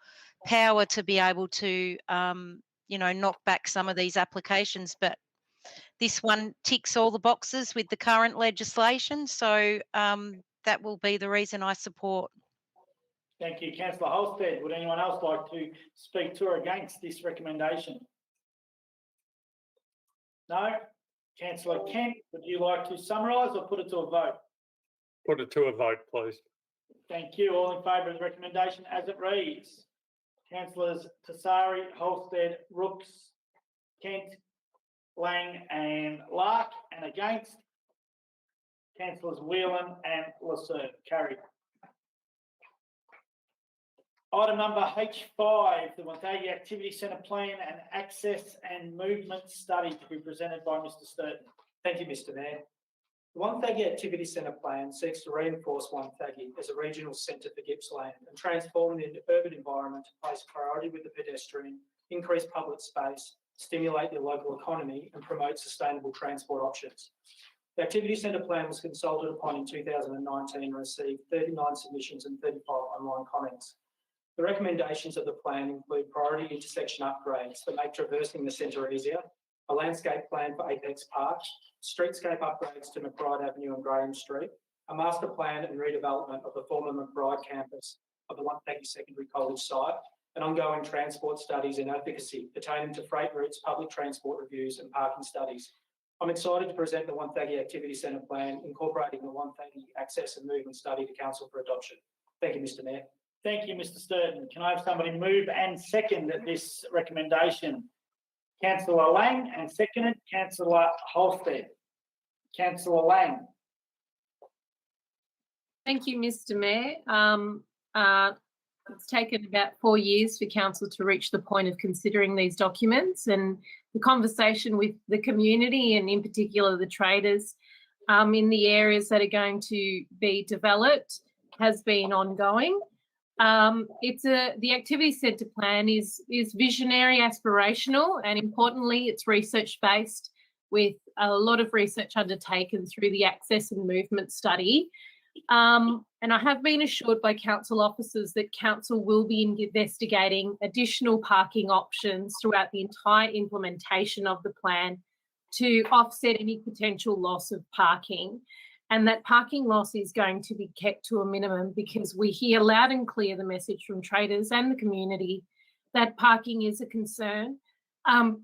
power to be able to, knock back some of these applications. But this one ticks all the boxes with the current legislation, so that will be the reason I support. Thank you, Councillor Holstead. Would anyone else like to speak to or against this recommendation? No? Councillor Kent, would you like to summarise or put it to a vote? Put it to a vote, please. Thank you. All in favour of the recommendation as it reads? Councillors Tassari, Holstead, Rooks, Kent, Lang and Lark, and against? Councillors Whelan and Lasser. Carried. Item number H5, the Wonthaggi Activity Centre Plan and Access and Movement Study, to be presented by Mr. Sturton. Thank you, Mr. Mayor. The Wonthaggi Activity Centre Plan seeks to reinforce Wonthaggi as a regional centre for Gippsland and transform the urban environment to place priority with the pedestrian, increase public space, stimulate the local economy and promote sustainable transport options. The Activity Centre Plan was consulted upon in 2019 and received 39 submissions and 35 online comments. The recommendations of the plan include priority intersection upgrades that make traversing the centre easier, a landscape plan for Apex Park, streetscape upgrades to McBride Avenue and Graham Street, a master plan and redevelopment of the former McBride campus of the Wonthaggi Secondary College site, and ongoing transport studies and advocacy pertaining to freight routes, public transport reviews and parking studies. I'm excited to present the Wonthaggi Activity Centre Plan incorporating the Wonthaggi Access and Movement Study to Council for adoption. Thank you, Mr. Mayor. Thank you, Mr. Sturton. Can I have somebody move and second this recommendation? Councillor Lang, and seconded Councillor Holstead. Councillor Lang. Thank you, Mr. Mayor. It's taken about 4 years for council to reach the point of considering these documents, and the conversation with the community and in particular the traders in the areas that are going to be developed has been ongoing. The activity centre plan is visionary, aspirational, and importantly, it's research-based with a lot of research undertaken through the access and movement study. And I have been assured by council officers that council will be investigating additional parking options throughout the entire implementation of the plan to offset any potential loss of parking. And that parking loss is going to be kept to a minimum because we hear loud and clear the message from traders and the community that parking is a concern.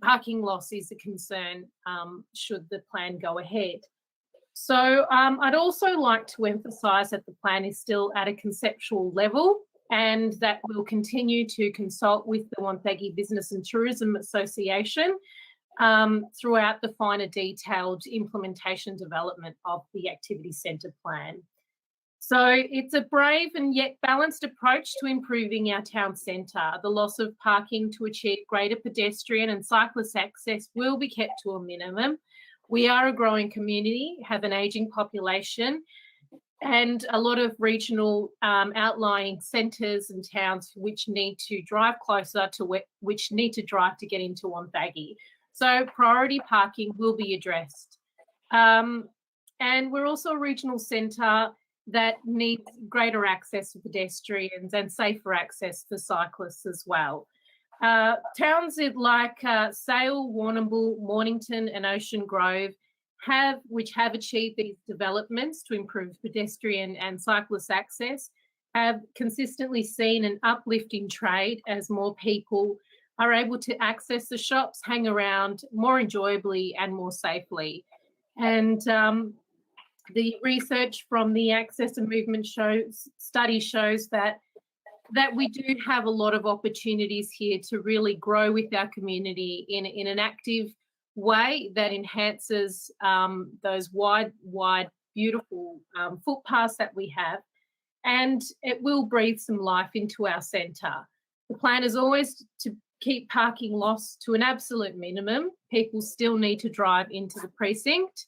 Parking loss is a concern should the plan go ahead. So I'd also like to emphasise that the plan is still at a conceptual level and that we'll continue to consult with the Wonthaggi Business and Tourism Association throughout the finer detailed implementation development of the activity centre plan. So it's a brave and yet balanced approach to improving our town centre. The loss of parking to achieve greater pedestrian and cyclist access will be kept to a minimum. We are a growing community, have an ageing population, and a lot of regional outlying centres and towns which need to drive closer to which need to drive to get into Wonthaggi. So priority parking will be addressed. And we're also a regional centre that needs greater access for pedestrians and safer access for cyclists as well. Towns like Sale, Warrnambool, Mornington and Ocean Grove which have achieved these developments to improve pedestrian and cyclist access, have consistently seen an uplift in trade as more people are able to access the shops, hang around more enjoyably and more safely. And the research from the Access and Movement study shows that we do have a lot of opportunities here to really grow with our community in an active way that enhances those wide, beautiful footpaths that we have, and it will breathe some life into our centre. The plan is always to keep parking loss to an absolute minimum. People still need to drive into the precinct,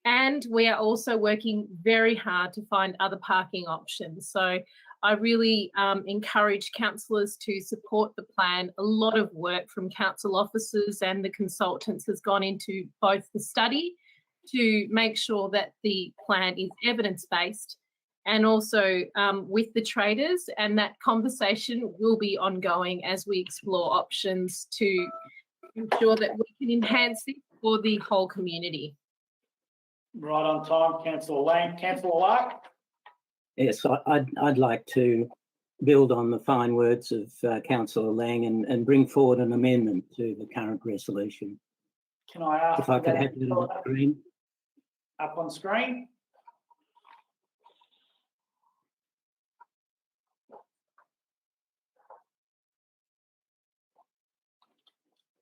and we are also working very hard to find other parking options. So I really encourage councillors to support the plan. A lot of work from council officers and the consultants has gone into both the study to make sure that the plan is evidence-based and also with the traders, and that conversation will be ongoing as we explore options to ensure that we can enhance it for the whole community. Right on time, Councillor Lang. Councillor Lark? Yes, I'd like to build on the fine words of Councillor Lang and bring forward an amendment to the current resolution. Can I ask? If I could have it on screen. Up on screen.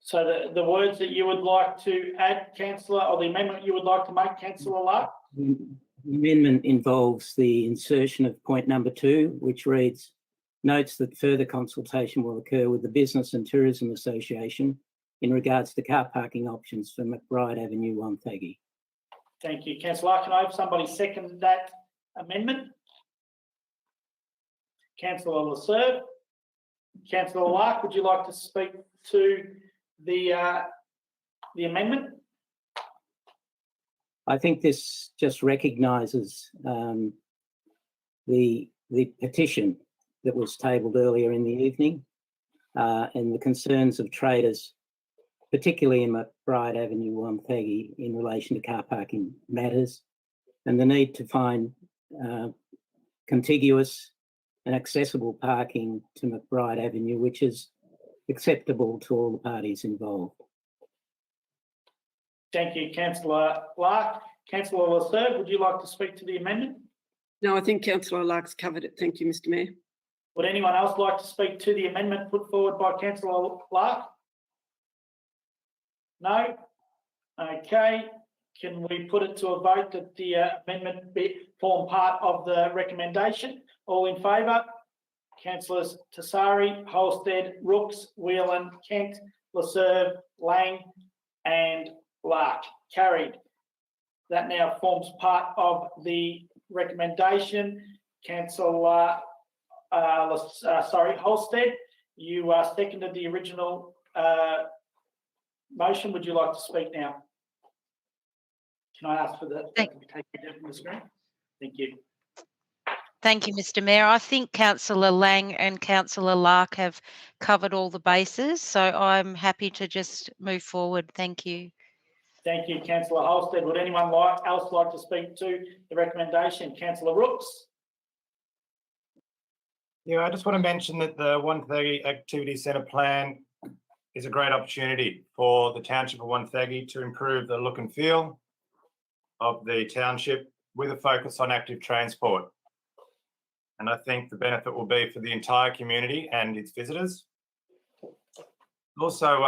So the words that you would like to add, Councillor, or the amendment you would like to make, Councillor Lark? The amendment involves the insertion of point number 2, which reads, notes that further consultation will occur with the Business and Tourism Association in regards to car parking options for McBride Avenue, Wonthaggi. Thank you, Councillor Lark. Can I have somebody second that amendment? Councillor Lasserve. Councillor Lark, would you like to speak to the amendment? I think this just recognises the petition that was tabled earlier in the evening and the concerns of traders, particularly in McBride Avenue, Wonthaggi, in relation to car parking matters, and the need to find contiguous and accessible parking to McBride Avenue, which is acceptable to all the parties involved. Thank you, Councillor Lark. Councillor Lasserve, would you like to speak to the amendment? No, I think Councillor Lark's covered it. Thank you, Mr Mayor. Would anyone else like to speak to the amendment put forward by Councillor Lark? No? Okay. Can we put it to a vote that the amendment form part of the recommendation? All in favour? Councillors Tassari, Holstead, Rooks, Whelan, Kent, Lasserve, Lang and Lark. Carried. That now forms part of the recommendation. Councillor Holstead, you seconded the original motion. Would you like to speak now? Can I ask for that to be taken down from the screen? Thank you. Thank you, Mr Mayor. I think Councillor Lang and Councillor Lark have covered all the bases, so I'm happy to just move forward. Thank you. Thank you, Councillor Holstead. Would anyone else like to speak to the recommendation? Councillor Rooks? Yeah, I just want to mention that the Wonthaggi Activity Centre plan is a great opportunity for the Township of Wonthaggi to improve the look and feel of the township with a focus on active transport. And I think the benefit will be for the entire community and its visitors. Also,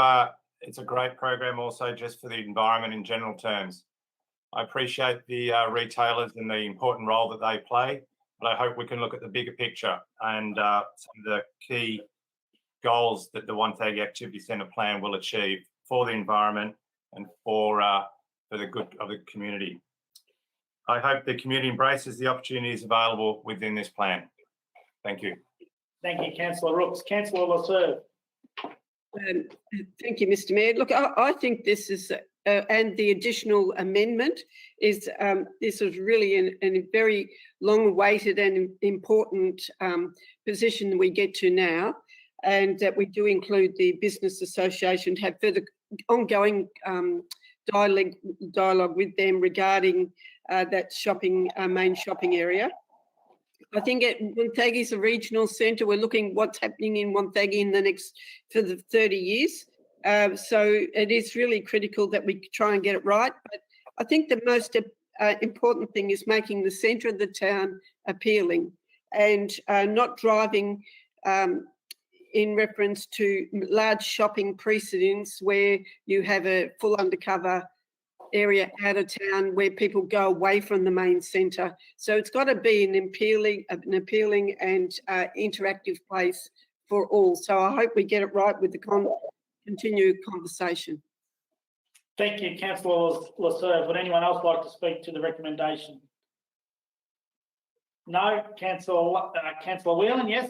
it's a great program also just for the environment in general terms. I appreciate the retailers and the important role that they play. but I hope we can look at the bigger picture and some of the key goals that the Wonthaggi Activity Centre plan will achieve for the environment and for the good of the community. I hope the community embraces the opportunities available within this plan. Thank you. Thank you, Councillor Rooks. Councillor Lasserve. Thank you, Mr. Mayor. Look, I think this is, and the additional amendment is, this is really a very long-awaited and important position we get to now, and that we do include the Business Association to have further ongoing dialogue with them regarding that shopping, main shopping area. I think at Wonthaggi is a regional centre. We're looking what's happening in Wonthaggi in the next, for the 30 years. So it is really critical that we try and get it right. But I think the most important thing is making the centre of the town appealing and not driving in reference to large shopping precedents where you have a full undercover area out of town where people go away from the main centre. So it's got to be an appealing and interactive place for all. So I hope we get it right with the continued conversation. Thank you, Councillor Lasserve. Would anyone else like to speak to the recommendation? No. Councillor Whelan, yes?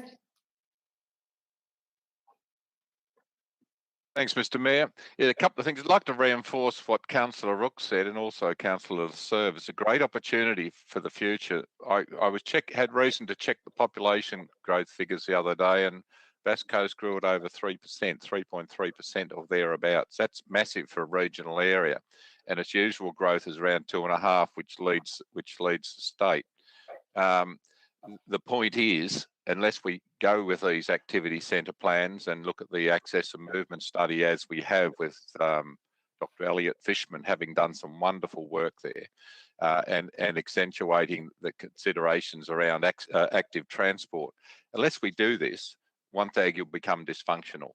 Thanks, Mr. Mayor. Yeah, a couple of things. I'd like to reinforce what Councillor Rooks said and also Councillor Lasserve. It's a great opportunity for the future. I had reason to check the population growth figures the other day, and Bass Coast grew at over 3%, 3.3% or thereabouts. That's massive for a regional area, and its usual growth is around 2.5%, which leads the state. The point is, unless we go with these activity centre plans and look at the access and movement study as we have with Dr. Elliot Fishman having done some wonderful work there and accentuating the considerations around active transport, unless we do this, Wonthaggi will become dysfunctional.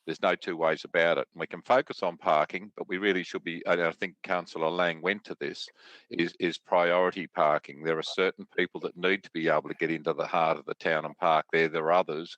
There's no two ways about it. We can focus on parking, but we really should be, and I think Councillor Lang went to this, is priority parking. There are certain people that need to be able to get into the heart of the town and park there. There are others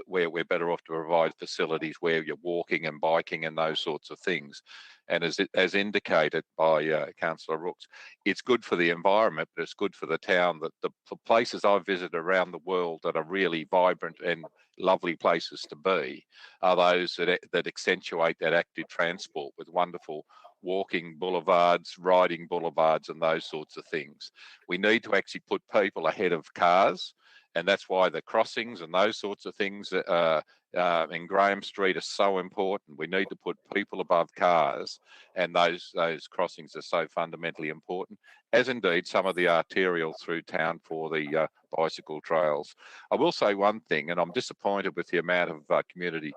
where we're better off to provide facilities where you're walking and biking and those sorts of things. And as indicated by Councillor Rooks, it's good for the environment, but it's good for the town. That the places I've visited around the world that are really vibrant and lovely places to be are those that accentuate that active transport with wonderful walking boulevards, riding boulevards and those sorts of things. We need to actually put people ahead of cars, and that's why the crossings and those sorts of things in Graham Street are so important. We need to put people above cars, and those crossings are so fundamentally important, as indeed some of the arterial through town for the bicycle trails. I will say one thing, and I'm disappointed with the amount of community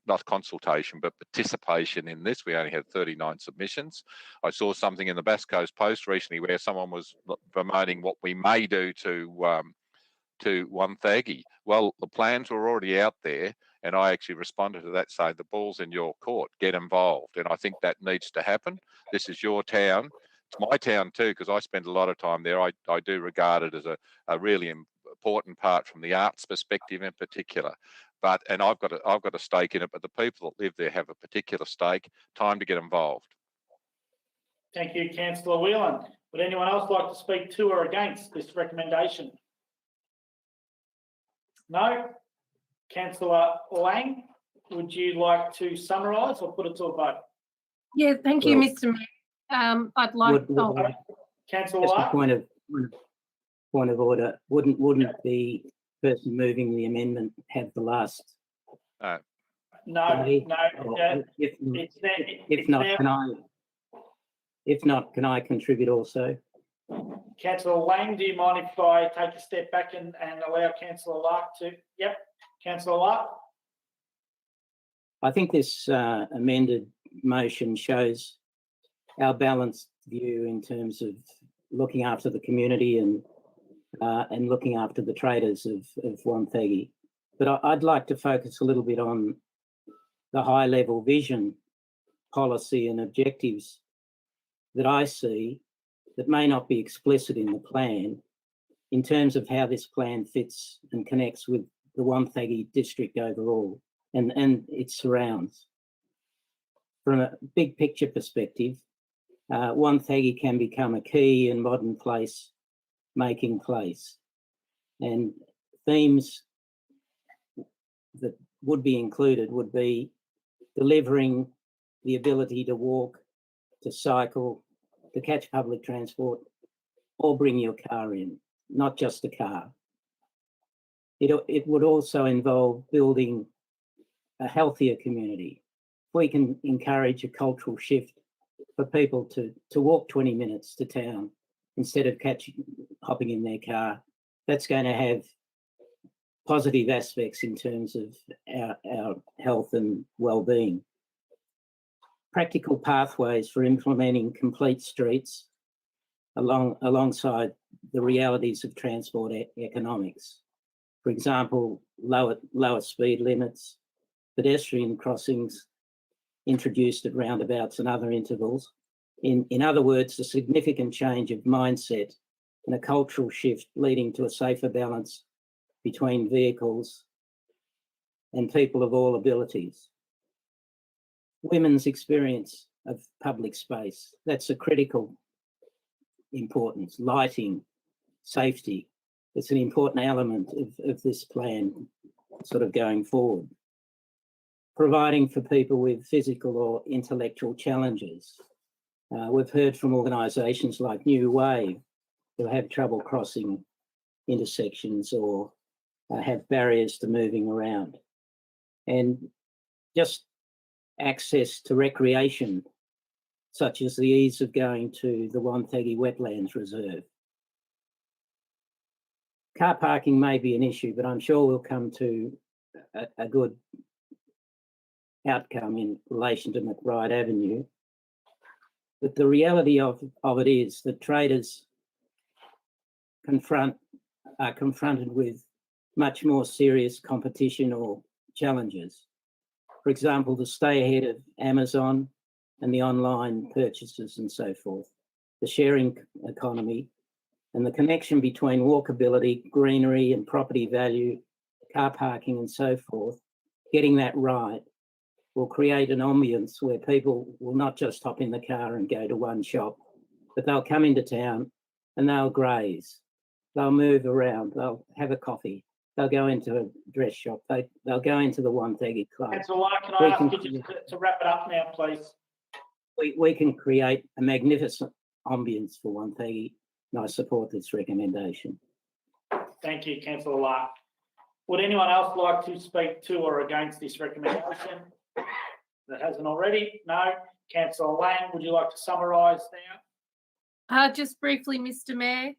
not consultation, but participation in this. We only had 39 submissions. I saw something in the Bass Coast Post recently where someone was promoting what we may do to Wonthaggi. Well, the plans were already out there, and I actually responded to that saying the ball's in your court, get involved. And I think that needs to happen. This is your town. It's my town too, because I spend a lot of time there. I do regard it as a really important part from the arts perspective in particular. And I've got a stake in it, but the people that live there have a particular stake. Time to get involved. Thank you, Councillor Whelan. Would anyone else like to speak to or against this recommendation? No? Councillor Lang, would you like to summarise or put it to a vote? Yeah, thank you, Mr. Mayor. I'd like. Councillor Just a Lark? point of order. Wouldn't the person moving the amendment have the last? No. If not, can I contribute also? Councillor Lang, do you mind if I take a step back and allow Councillor Lark to? Yep. Councillor Lark? I think this amended motion shows our balanced view in terms of looking after the community and looking after the traders of Wonthaggi. But I'd like to focus a little bit on the high-level vision, policy and objectives that I see that may not be explicit in the plan, in terms of how this plan fits and connects with the Wonthaggi district overall and its surrounds. From a big picture perspective, Wonthaggi can become a key and modern place-making place. And themes that would be included would be delivering the ability to walk, to cycle, to catch public transport, or bring your car in, not just a car. It would also involve building a healthier community. We can encourage a cultural shift for people to walk 20 minutes to town instead of hopping in their car. That's going to have positive aspects in terms of our health and well-being. Practical pathways for implementing complete streets alongside the realities of transport economics. For example, lower speed limits, pedestrian crossings introduced at roundabouts and other intervals. In other words, a significant change of mindset and a cultural shift leading to a safer balance between vehicles and people of all abilities. Women's experience of public space, that's a critical importance. Lighting, safety, it's an important element of this plan sort of going forward. Providing for people with physical or intellectual challenges. We've heard from organisations like Newhaven who have trouble crossing intersections or have barriers to moving around. And just access to recreation, such as the ease of going to the Wonthaggi Wetlands Reserve. Car parking may be an issue, but I'm sure we'll come to a good outcome in relation to McBride Avenue. But the reality of it is that traders are confronted with much more serious competition or challenges. For example, to stay ahead of Amazon and the online purchases and so forth, the sharing economy and the connection between walkability, greenery and property value, car parking and so forth, getting that right will create an ambience where people will not just hop in the car and go to one shop, but they'll come into town and they'll graze, they'll move around, they'll have a coffee, they'll go into a dress shop, they'll go into the Wonthaggi Club. Councillor, can I ask you just to wrap it up now, please? We can create a magnificent ambience for Wonthaggi, and I support this recommendation. Thank you, Councillor Lark. Would anyone else like to speak to or against this recommendation that hasn't already? No. Councillor Lang, would you like to summarise now? Just briefly, Mr. Mayor.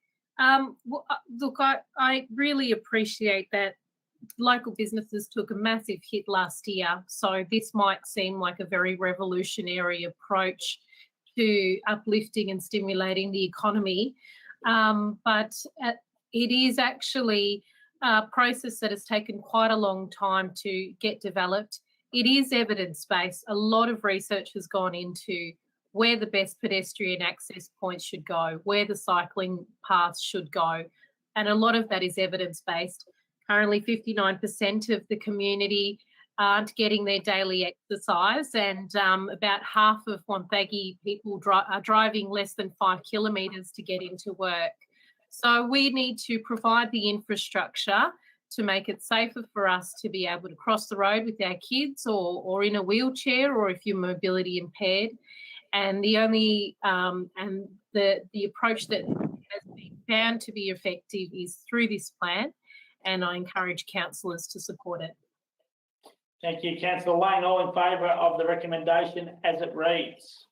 Look, I really appreciate that local businesses took a massive hit last year. So this might seem like a very revolutionary approach to uplifting and stimulating the economy. But it is actually a process that has taken quite a long time to get developed. It is evidence-based. A lot of research has gone into where the best pedestrian access points should go, where the cycling paths should go. And a lot of that is evidence-based. Currently, 59% of the community aren't getting their daily exercise, and about half of Wonthaggi people are driving less than 5 kilometres to get into work. So we need to provide the infrastructure to make it safer for us to be able to cross the road with our kids or in a wheelchair, or if you're mobility impaired. And the only and the approach that has been found to be effective is through this plan, and I encourage councillors to support it. Thank you, Councillor Lane. All in favour of the recommendation as it reads?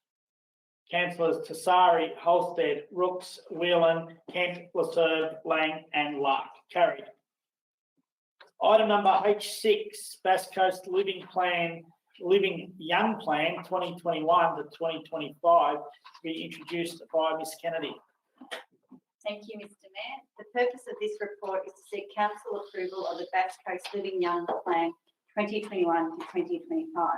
Councillors Tassari, Holstead, Rooks, Whelan, Kent, Laserve, Lang and Lark. Carried. Item number H6, Bass Coast Living Young Plan 2021 to 2025 to be introduced by Ms Kennedy. Thank you, Mr Mayor. The purpose of this report is to seek council approval of the Bass Coast Living Young Plan 2021 to 2025.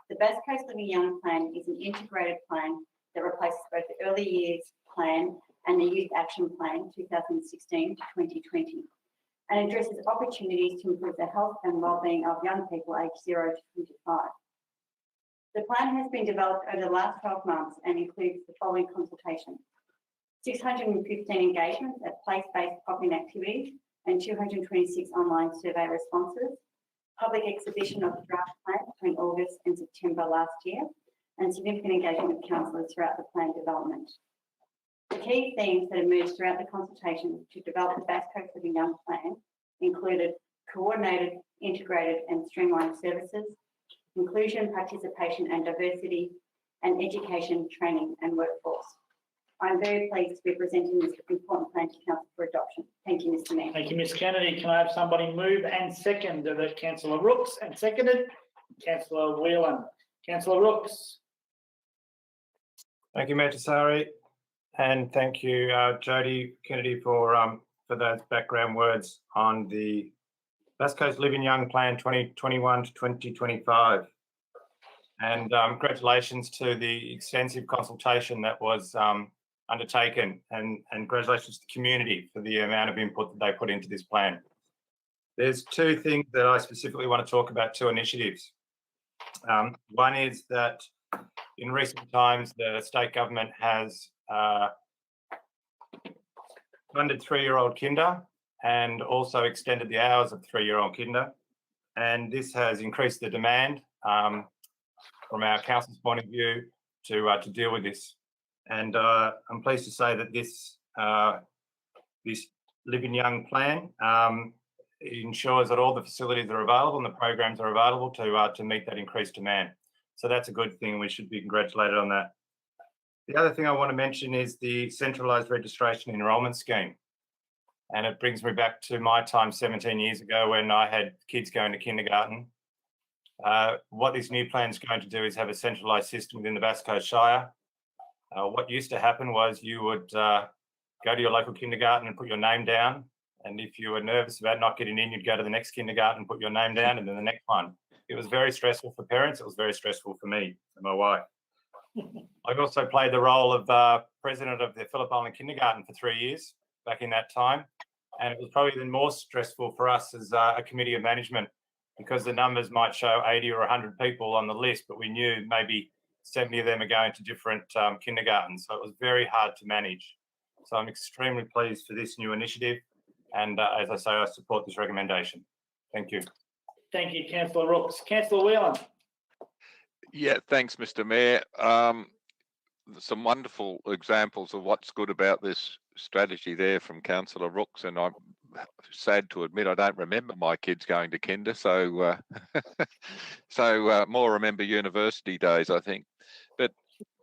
The Bass Coast Living Young Plan is an integrated plan that replaces both the early years plan and the Youth Action Plan 2016 to 2020, and addresses opportunities to improve the health and wellbeing of young people aged 0 to 25. The plan has been developed over the last 12 months and includes the following consultation: 615 engagements at place-based pop-in activities and 226 online survey responses, public exhibition of the draft plan between August and September last year, and significant engagement with councillors throughout the plan development. The key themes that emerged throughout the consultation to develop the Bass Coast Living Young Plan included coordinated, integrated and streamlined services, inclusion, participation and diversity, and education, training and workforce. I'm very pleased to be presenting this important plan to Council for adoption. Thank you, Mr Mayor. Thank you, Ms Kennedy. Can I have somebody move and second that? Councillor Rooks, and seconded Councillor Whelan. Councillor Rooks. Thank you, Mayor Tessari, and thank you, Jodie Kennedy, for those background words on the Bass Coast Living Young Plan 2021 to 2025. And congratulations to the extensive consultation that was undertaken, and congratulations to the community for the amount of input that they put into this plan. There's two things that I specifically want to talk about, two initiatives. One is that in recent times, the state government has funded 3-year-old kinder and also extended the hours of 3-year-old kinder. And this has increased the demand from our council's point of view to deal with this. And I'm pleased to say that this Living Young plan ensures that all the facilities are available and the programs are available to meet that increased demand. So that's a good thing. We should be congratulated on that. The other thing I want to mention is the centralised registration enrolment scheme. And it brings me back to my time 17 years ago when I had kids going to kindergarten. What this new plan is going to do is have a centralised system within the Bass Coast Shire. What used to happen was you would go to your local kindergarten and put your name down. And if you were nervous about not getting in, you'd go to the next kindergarten and put your name down, and then the next one. It was very stressful for parents. It was very stressful for me and my wife. I also played the role of president of the Phillip Island Kindergarten for 3 years back in that time. And it was probably even more stressful for us as a committee of management, because the numbers might show 80 or 100 people on the list, but we knew maybe 70 of them are going to different kindergartens. So it was very hard to manage. So I'm extremely pleased for this new initiative. And as I say, I support this recommendation. Thank you. Thank you, Councillor Rooks. Councillor Whelan. Yeah, thanks, Mr Mayor. Some wonderful examples of what's good about this strategy there from Councillor Rooks, and I'm sad to admit I don't remember my kids going to kinder, so more remember university days, I think. But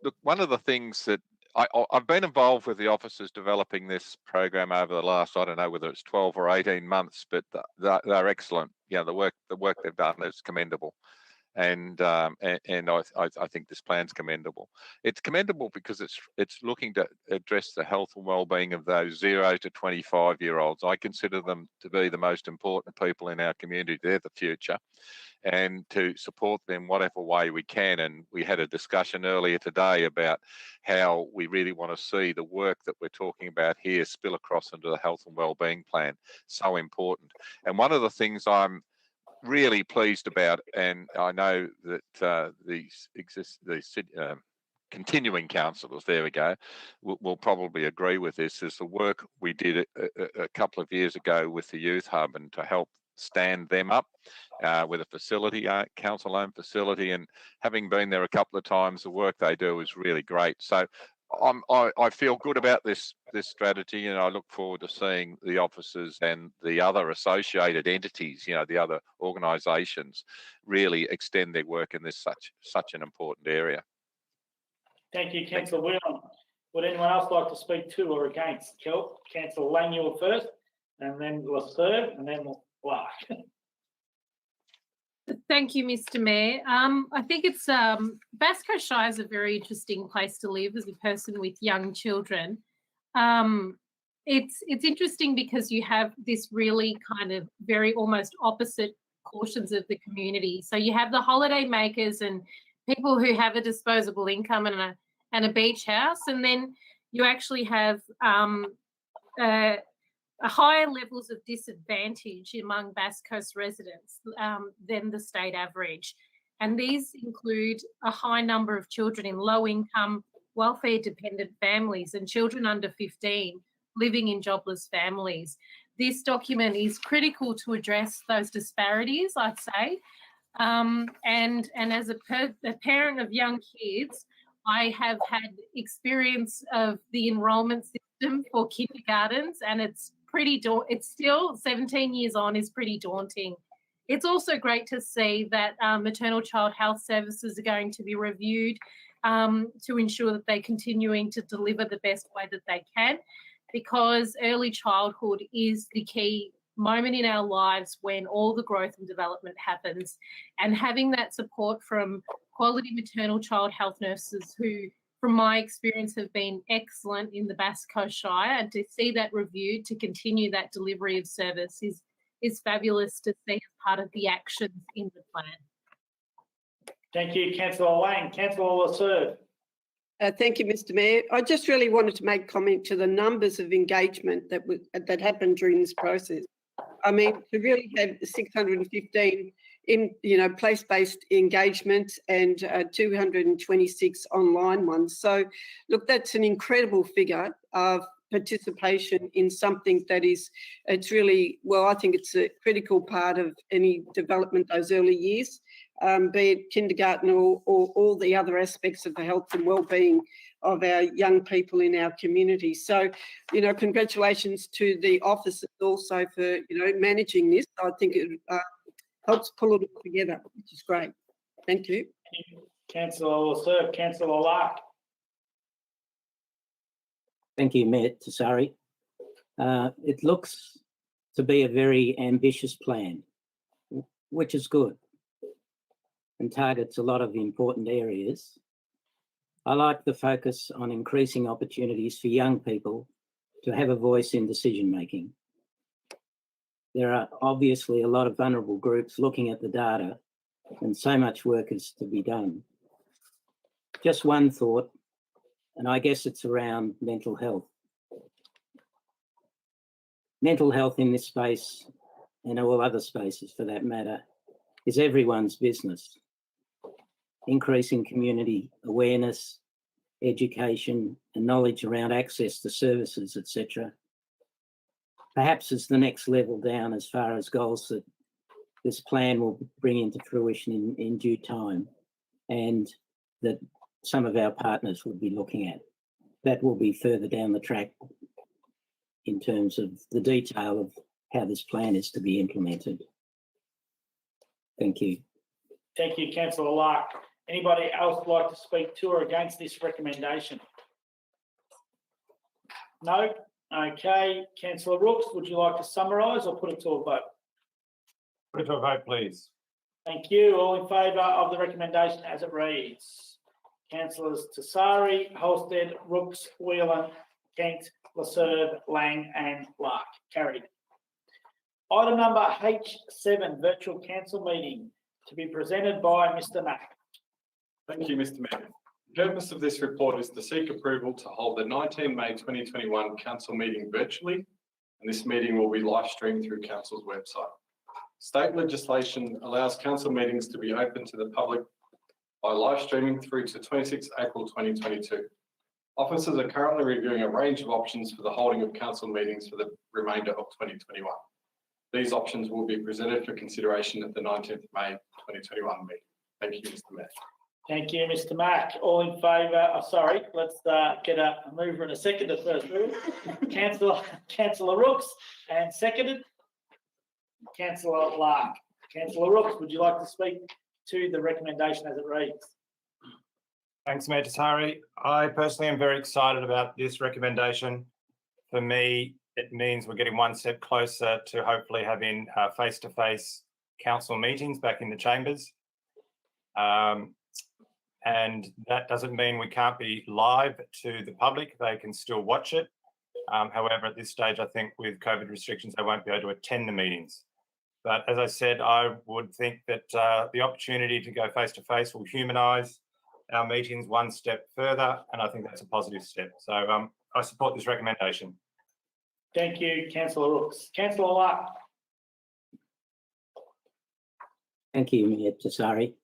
look, one of the things that I've been involved with the officers developing this program over the last, I don't know whether it's 12 or 18 months, but they're excellent. You know, the work they've done is commendable. And I think this plan's commendable. It's commendable because it's looking to address the health and well-being of those 0 to 25-year-olds. I consider them to be the most important people in our community. They're the future, and to support them whatever way we can. And we had a discussion earlier today about how we really want to see the work that we're talking about here spill across into the health and well-being plan. So important. And one of the things I'm really pleased about, and I know that these continuing councillors, there we go, will probably agree with this, is the work we did a couple of years ago with the Youth Hub, and to help stand them up with a facility, council-owned facility, and having been there a couple of times, the work they do is really great. So I feel good about this strategy, and I look forward to seeing the officers and the other associated entities, you know, the other organisations, really extend their work in this such an important area. Thank you, Councillor Whelan. Would anyone else like to speak to or against? Councillor Lang, you were first, and then third, and then Clark. Thank you, Mr Mayor. I think it's Bass Coast Shire is a very interesting place to live as a person with young children. It's interesting because you have this really kind of very almost opposite portions of the community. So you have the holiday makers and people who have a disposable income and a beach house, and then you actually have a higher levels of disadvantage among Bass Coast residents than the state average. And these include a high number of children in low income, welfare dependent families and children under 15 living in jobless families. This document is critical to address those disparities, I'd say. And as a parent of young kids, I have had experience of the enrolment system for kindergartens, and it's still 17 years on is pretty daunting. It's also great to see that maternal child health services are going to be reviewed to ensure that they're continuing to deliver the best way that they can, because early childhood is the key moment in our lives when all the growth and development happens. And having that support from quality maternal child health nurses who, from my experience, have been excellent in the Bass Coast Shire, and to see that reviewed to continue that delivery of service is fabulous to see as part of the actions in the plan. Thank you, Councillor Lang. Councillor Lasserve. Thank you, Mr. Mayor. I just really wanted to make comment to the numbers of engagement that happened during this process. I mean, to really have 615 in place-based engagements and 226 online ones. So, look, that's an incredible figure of participation in something that it's really, well, I think it's a critical part of any development those early years, be it kindergarten or all the other aspects of the health and wellbeing of our young people in our community. So, congratulations to the officers also for, managing this. I think it helps pull it all together, which is great. Thank you. Councillor Lasserve. Councillor Lark. Thank you, Mayor Tassari. It looks to be a very ambitious plan, which is good, and targets a lot of important areas. I like the focus on increasing opportunities for young people to have a voice in decision making. There are obviously a lot of vulnerable groups looking at the data, and so much work is to be done. Just one thought, and I guess it's around mental health. Mental health in this space, and all other spaces for that matter, is everyone's business. Increasing community awareness, education and knowledge around access to services, etc. Perhaps is the next level down as far as goals that this plan will bring into fruition in due time, and that some of our partners will be looking at. That will be further down the track in terms of the detail of how this plan is to be implemented. Thank you. Thank you, Councillor Lark. Anybody else like to speak to or against this recommendation? No? Okay. Councillor Rooks, would you like to summarise or put it to a vote? Put it to a vote, please. Thank you. All in favour of the recommendation as it reads? Councillors Tassari, Holstead, Rooks, Whelan, Kent, Lasserve, Lang and Lark. Carried. Item number H7, virtual council meeting, to be presented by Mr. Mack. Thank you, Mr. Mayor. The purpose of this report is to seek approval to hold the 19 May 2021 council meeting virtually, and this meeting will be live streamed through council's website. State legislation allows council meetings to be open to the public by live streaming through to 26 April 2022. Officers are currently reviewing a range of options for the holding of council meetings for the remainder of 2021. These options will be presented for consideration at the 19th May 2021 meeting. Thank you, Mr. Mayor. Thank you, Mr. Mack. All in favour? Sorry, let's get a mover and a seconder first. Councillor Rooks, and seconded Councillor Lark. Councillor Rooks, would you like to speak to the recommendation as it reads? Thanks, Mayor Tassari. I personally am very excited about this recommendation. For me, it means we're getting one step closer to hopefully having face-to-face council meetings back in the chambers. And that doesn't mean we can't be live to the public. They can still watch it. However, at this stage, I think with COVID restrictions, they won't be able to attend the meetings. But as I said, I would think that the opportunity to go face-to-face will humanise our meetings one step further, and I think that's a positive step. So I support this recommendation. Thank you, Councillor Rooks. Councillor Lark. Thank you, Mayor Tassari.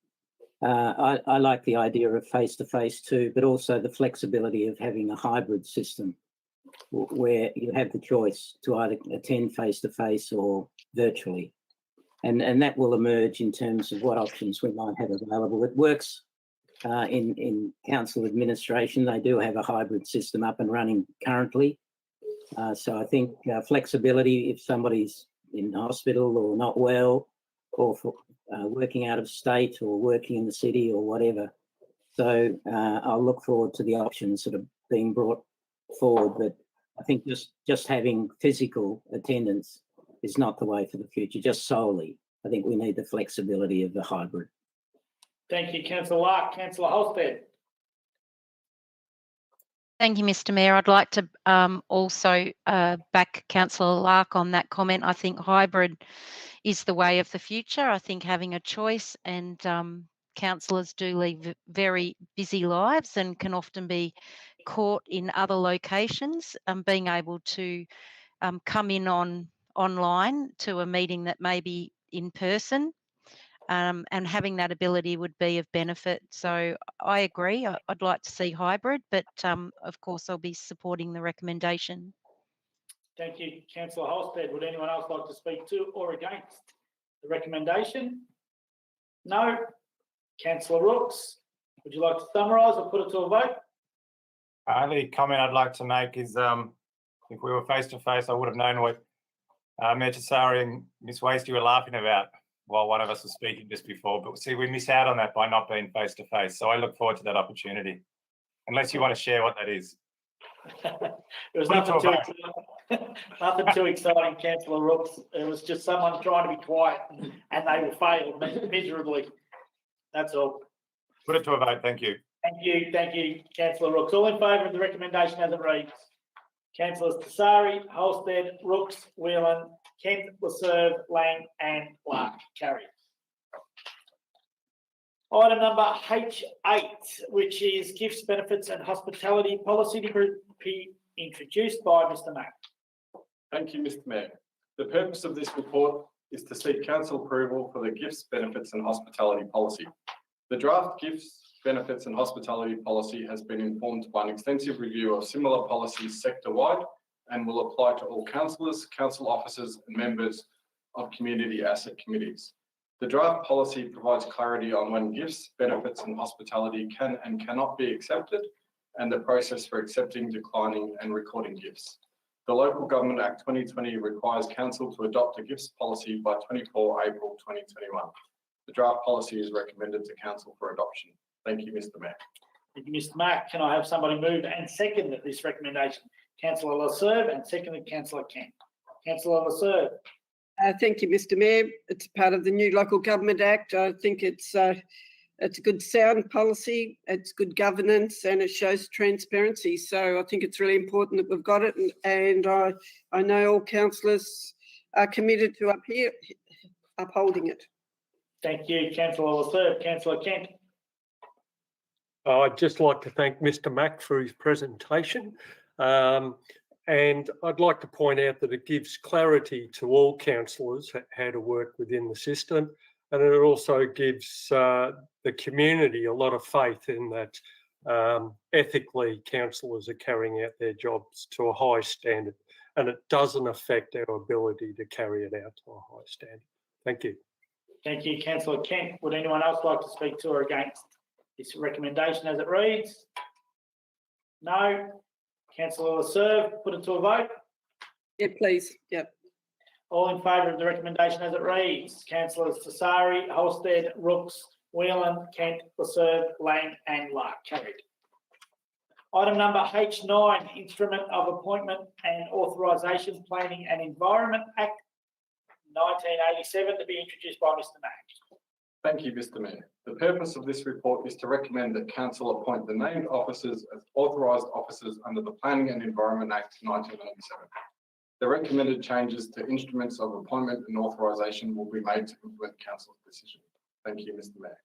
I like the idea of face-to-face too, but also the flexibility of having a hybrid system where you have the choice to either attend face-to-face or virtually. And that will emerge in terms of what options we might have available. It works in council administration. They do have a hybrid system up and running currently. So I think flexibility, if somebody's in hospital or not well, or for working out of state or working in the city or whatever. So I'll look forward to the options that are being brought forward. But I think just having physical attendance is not the way for the future, just solely. I think we need the flexibility of the hybrid. Thank you, Councillor Lark. Councillor Holstead. Thank you, Mr. Mayor. I'd like to also back Councillor Lark on that comment. I think hybrid is the way of the future. I think having a choice, and councillors do lead very busy lives and can often be caught in other locations, being able to come in online to a meeting that may be in person, and having that ability would be of benefit. So I agree. I'd like to see hybrid, but of course I'll be supporting the recommendation. Thank you, Councillor Holstead. Would anyone else like to speak to or against the recommendation? No. Councillor Rooks, would you like to summarise or put it to a vote? The only comment I'd like to make is if we were face-to-face, I would have known what Mayor Tassari and Ms Wasty were laughing about while one of us was speaking just before. But see, we miss out on that by not being face-to-face. So I look forward to that opportunity, unless you want to share what that is. It was nothing too exciting, Councillor Rooks. It was just someone trying to be quiet and they were failed miserably. That's all. Put it to a vote. Thank you. Thank you, Councillor Rooks. All in favour of the recommendation as it reads? Councillors Tassari, Holstead, Rooks, Whelan, Kent, Laserve, Lang and Lark. Carried. Item number H8, which is gifts, benefits and hospitality policy, to be introduced by Mr Mack. Thank you, Mr Mayor. The purpose of this report is to seek council approval for the gifts, benefits and hospitality policy. The draft gifts, benefits and hospitality policy has been informed by an extensive review of similar policies sector-wide and will apply to all councillors, council officers and members of community asset committees. The draft policy provides clarity on when gifts, benefits and hospitality can and cannot be accepted and the process for accepting, declining and recording gifts. The Local Government Act 2020 requires council to adopt a gifts policy by 24 April 2021. The draft policy is recommended to council for adoption. Thank you, Mr Mayor. Thank you, Mr Mack. Can I have somebody move and second this recommendation? Councillor Laserve and seconded Councillor Kent. Councillor Laserve. Thank you, Mr Mayor. It's part of the new Local Government Act. I think it's a good sound policy, it's good governance and it shows transparency. So I think it's really important that we've got it, and I know all councillors are committed to upholding it. Thank you, Councillor Laserve. Councillor Kent. I'd just like to thank Mr Mack for his presentation. And I'd like to point out that it gives clarity to all councillors how to work within the system. And it also gives the community a lot of faith in that ethically councillors are carrying out their jobs to a high standard. And it doesn't affect our ability to carry it out to a high standard. Thank you. Thank you, Councillor Kent. Would anyone else like to speak to or against this recommendation as it reads? No. Councillor Laserve, put it to a vote. Yeah, please. Yep. All in favour of the recommendation as it reads? Councillors Tassari, Holstead, Rooks, Whelan, Kent, Laserve, Lang and Lark. Carried. Item number H9, Instrument of Appointment and Authorisation, Planning and Environment Act 1987, to be introduced by Mr Mack. Thank you, Mr Mayor. The purpose of this report is to recommend that council appoint the named officers as authorised officers under the Planning and Environment Act 1987. The recommended changes to instruments of appointment and authorisation will be made to implement council's decision. Thank you, Mr Mayor.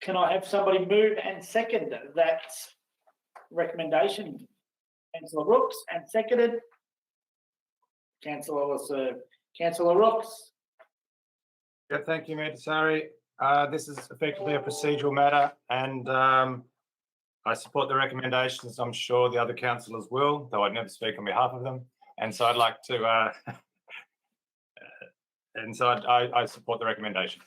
Can I have somebody move and second that recommendation? Councillor Rooks, and seconded. Councillor Lasserve. Councillor Rooks. Yeah, thank you, Mayor Tsari. This is effectively a procedural matter, and I support the recommendations. I'm sure the other councillors will, though I'd never speak on behalf of them. And so I'd like to, I support the recommendation.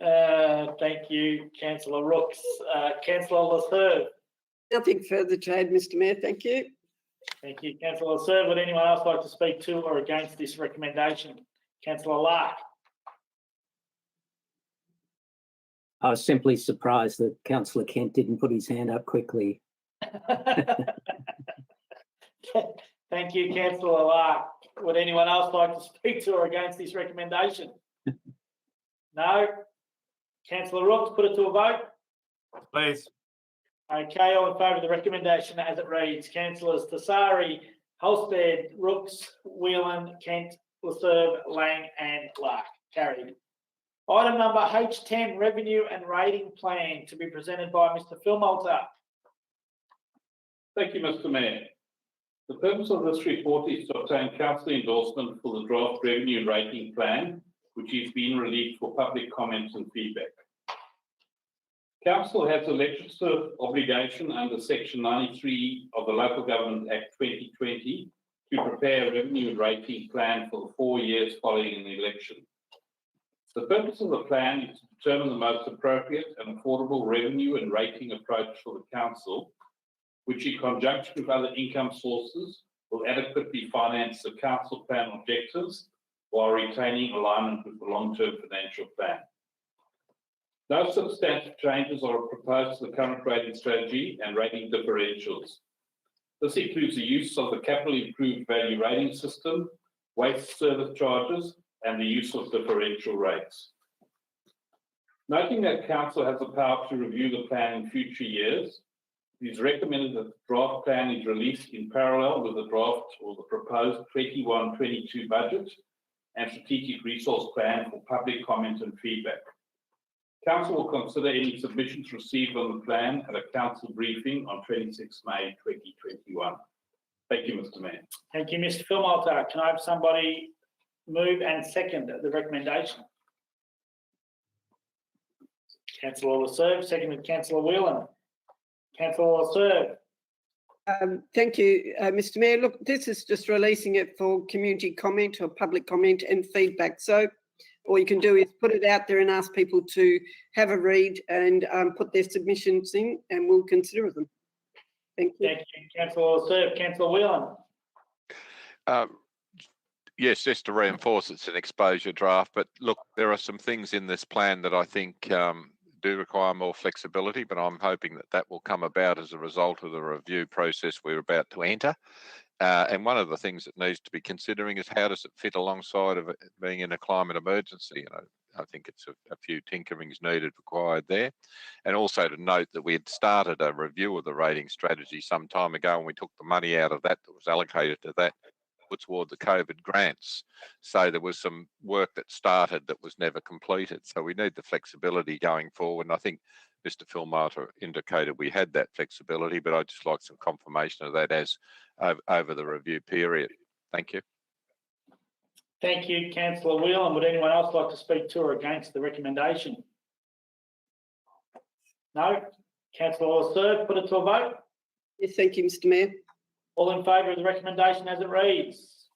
Thank you, Councillor Rooks. Councillor Lasserve. Nothing further to add, Mr Mayor. Thank you. Thank you, Councillor Lasserve. Would anyone else like to speak to or against this recommendation? Councillor Lark. I was simply surprised that Councillor Kent didn't put his hand up quickly. Thank you, Councillor Lark. Would anyone else like to speak to or against this recommendation? No? Councillor Rooks, put it to a vote. Please. Okay, all in favour of the recommendation as it reads. Councillors Tassari, Holstead, Rooks, Whelan, Kent, Lasserve, Lang and Lark. Carried. Item number H10, Revenue and Rating Plan, to be presented by Mr Phil Malta. Thank you, Mr Mayor. The purpose of this report is to obtain council endorsement for the draft revenue and rating plan, which is being released for public comments and feedback. Council has a legislative obligation under Section 93 of the Local Government Act 2020 to prepare a revenue and rating plan for the 4 years following an election. The purpose of the plan is to determine the most appropriate and affordable revenue and rating approach for the council, which in conjunction with other income sources will adequately finance the council plan objectives while retaining alignment with the long-term financial plan. No substantive changes are proposed to the current rating strategy and rating differentials. This includes the use of the capital improved value rating system, waste service charges, and the use of differential rates. Noting that Council has the power to review the plan in future years, it is recommended that the draft plan is released in parallel with the draft or the proposed 21-22 budget and strategic resource plan for public comment and feedback. Council will consider any submissions received on the plan at a council briefing on 26 May 2021. Thank you, Mr Mayor. Thank you, Mr Phil Malta. Can I have somebody move and second the recommendation? Councillor Lasserve, seconded Councillor Whelan. Councillor Lasserve. Thank you, Mr Mayor. Look, this is just releasing it for community comment or public comment and feedback. So all you can do is put it out there and ask people to have a read and put their submissions in, and we'll consider them. Thank you. Thank you, Councillor Lasserve. Councillor Whelan. Yes, just to reinforce, it's an exposure draft, but look, there are some things in this plan that I think do require more flexibility, but I'm hoping that that will come about as a result of the review process we're about to enter. And one of the things that needs to be considering is how does it fit alongside of it being in a climate emergency? You know, I think it's a few tinkerings required there. And also to note that we had started a review of the rating strategy some time ago, and we took the money out of that was allocated to that toward the COVID grants. So there was some work that started that was never completed. So we need the flexibility going forward. And I think Mr Phil Malta indicated we had that flexibility, but I'd just like some confirmation of that as over the review period. Thank you. Thank you, Councillor Whelan. Would anyone else like to speak to or against the recommendation? No? Councillor Lasserve, put it to a vote. Yes, thank you, Mr Mayor. All in favour of the recommendation as it reads.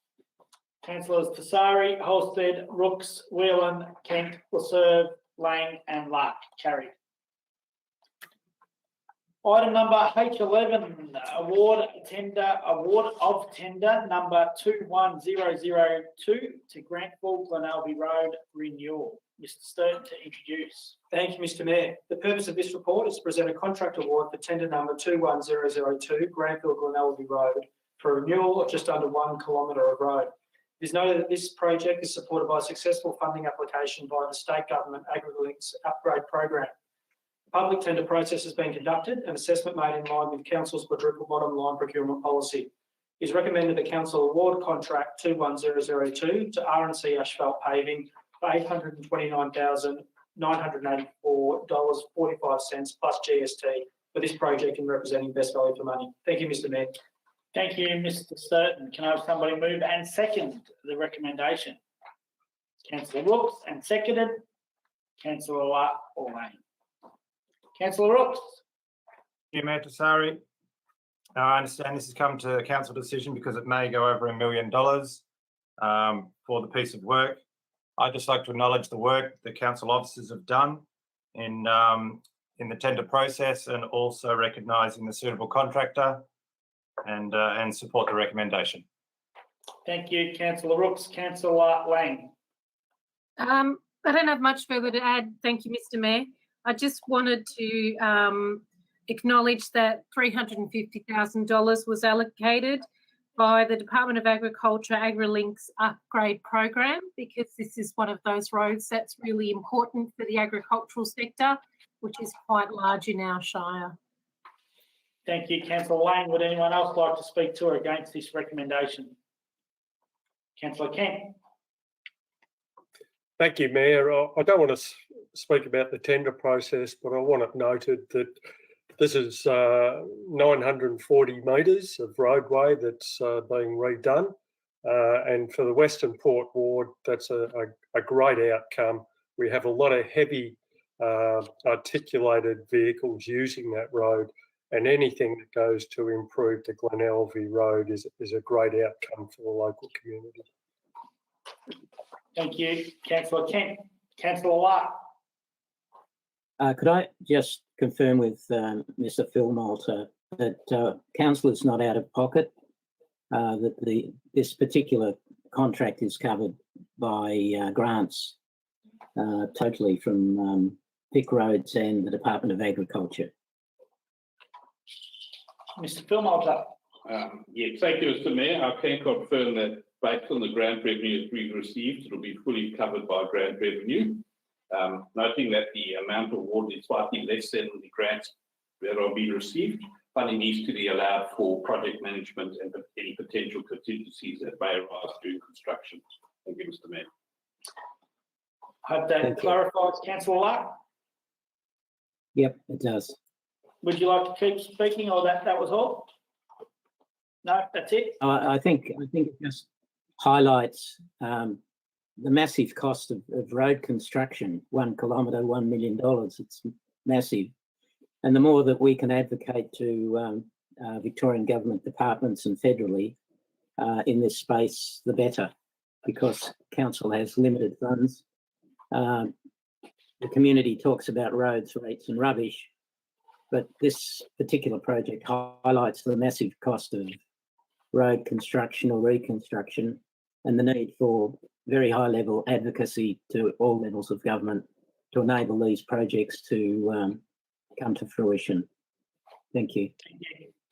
Councillors Tassari, Holstead, Rooks, Whelan, Kent, Lasserve, Lang and Lark. Carried. Item number H11, award of tender number 21002 to Grantfall Glenalby Road renewal. Mr Sturton to introduce. Thank you, Mr Mayor. The purpose of this report is to present a contract award for tender number 21002, Granville Glenalby Road, for a renewal of just under 1 kilometre of road. It is noted that this project is supported by a successful funding application by the State Government AgriLinks Upgrade Program. The public tender process has been conducted and assessment made in line with Council's quadruple bottom line procurement policy. It is recommended that Council award contract 21002 to R&C Asphalt Paving for $829,984.45 plus GST for this project in representing best value for money. Thank you, Mr Mayor. Thank you, Mr. Sturton. Can I have somebody move and second the recommendation? Councillor Rooks, and seconded Councillor Lang. Councillor Rooks. Thank you, Mayor Tessari. Now, I understand this has come to a council decision because it may go over $1 million for the piece of work. I'd just like to acknowledge the work the council officers have done in the tender process, and also recognising the suitable contractor, and support the recommendation. Thank you, Councillor Rooks. Councillor Lang. I don't have much further to add. Thank you, Mr. Mayor. I just wanted to acknowledge that $350,000 was allocated by the Department of Agriculture AgriLinks upgrade program, because this is one of those roads that's really important for the agricultural sector, which is quite large in our shire. Thank you, Councillor Lang. Would anyone else like to speak to or against this recommendation? Councillor Kent. Thank you, Mayor. I don't want to speak about the tender process, but I want it noted that this is 940 metres of roadway that's being redone. And for the Western Port Ward, that's a great outcome. We have a lot of heavy articulated vehicles using that road, and anything that goes to improve the Glenelvie Road is a great outcome for the local community. Thank you, Councillor Kent. Councillor Lark. Could I just confirm with Mr. Phil Malta that council is not out of pocket, that this particular contract is covered by grants totally from Vic Roads and the Department of Agriculture? Mr. Phil Malta. Yeah, thank you, Mr. Mayor. I can confirm that based on the grant revenues we've received, it'll be fully covered by grant revenue. Noting that the amount awarded is slightly less than the grants that are being received, funding needs to be allowed for project management and any potential contingencies that may arise during construction. Thank you, Mr. Mayor. Hope that clarifies. Councillor Lark. Yep, it does. Would you like to keep speaking, or that was all? No, that's it. I think it just highlights the massive cost of road construction. 1 kilometre, $1 million. It's massive, and the more that we can advocate to Victorian government departments and federally in this space, the better, because council has limited funds. The community talks about roads, rates and rubbish, but this particular project highlights the massive cost of road construction or reconstruction, and the need for very high level advocacy to all levels of government to enable these projects to come to fruition. Thank you.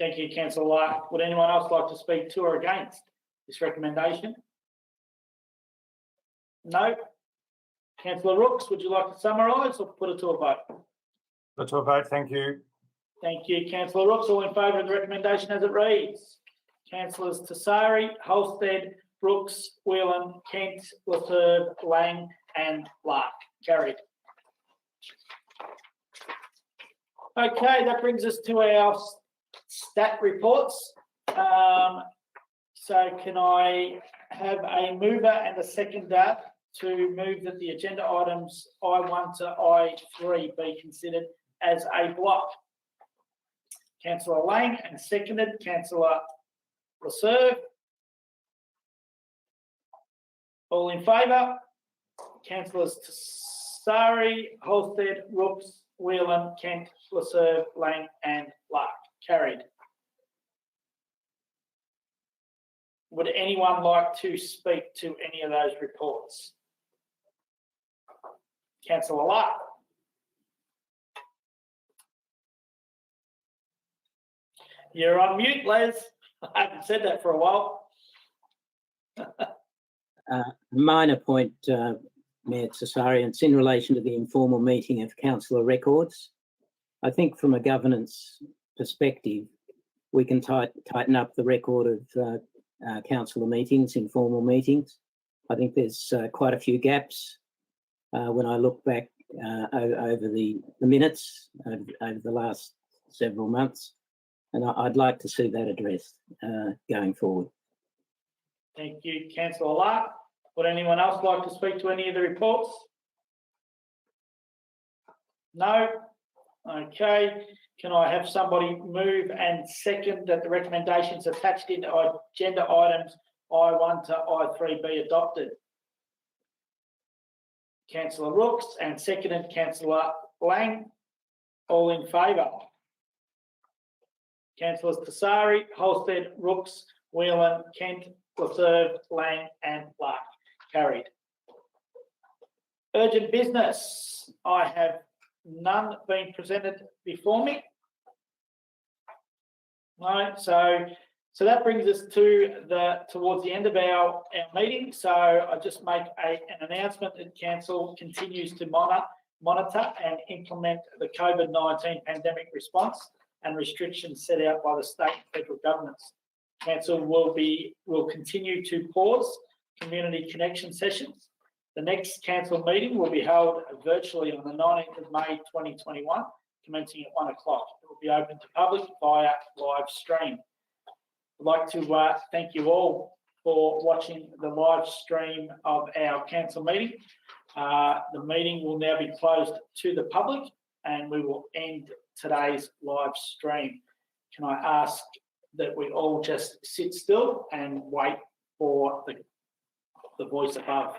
Thank you, Councillor Lark. Would anyone else like to speak to or against this recommendation? No. Councillor Rooks, would you like to summarise or put it to a vote? Put to a vote, thank you. Thank you, Councillor Rooks. All in favour of the recommendation as it reads? Councillors Tessari, Holstead, Brooks, Whelan, Kent, Lathird, Lang and Lark. Carried. Okay, that brings us to our stat reports. So can I have a mover and a seconder to move that the agenda items I1 to I3 be considered as a block? Councillor Lang, and seconded Councillor Laserve. All in favour? Councillors Tessari, Holstead, Rooks, Whelan, Kent, Laserve, Lang and Lark. Carried. Would anyone like to speak to any of those reports? Councillor Lark. You're on mute, Les. I haven't said that for a while. Minor point, Mayor Tessari, it's in relation to the informal meeting of councillor records. I think from a governance perspective, we can tighten up the record of councillor meetings, informal meetings. I think there's quite a few gaps when I look back over the minutes over the last several months. And I'd like to see that addressed going forward. Thank you, Councillor Lark. Would anyone else like to speak to any of the reports? No? Okay. Can I have somebody move and second that the recommendations attached in agenda items I1 to I3 be adopted? Councillor Rooks and seconded Councillor Lang. All in favour? Councillors Tasari, Holstead, Rooks, Whelan, Kent, Laserve, Lang and Clark. Carried. Urgent business. I have none being presented before me. Right, so that brings us to towards the end of our meeting. So I just make an announcement that Council continues to monitor and implement the COVID-19 pandemic response and restrictions set out by the state and federal governments. Council will continue to pause community connection sessions. The next council meeting will be held virtually on the 19th of May 2021, commencing at 1 o'clock. It will be open to public via live stream. I'd like to thank you all for watching the live stream of our council meeting. The meeting will now be closed to the public and we will end today's live stream. Can I ask that we all just sit still and wait for the voice above?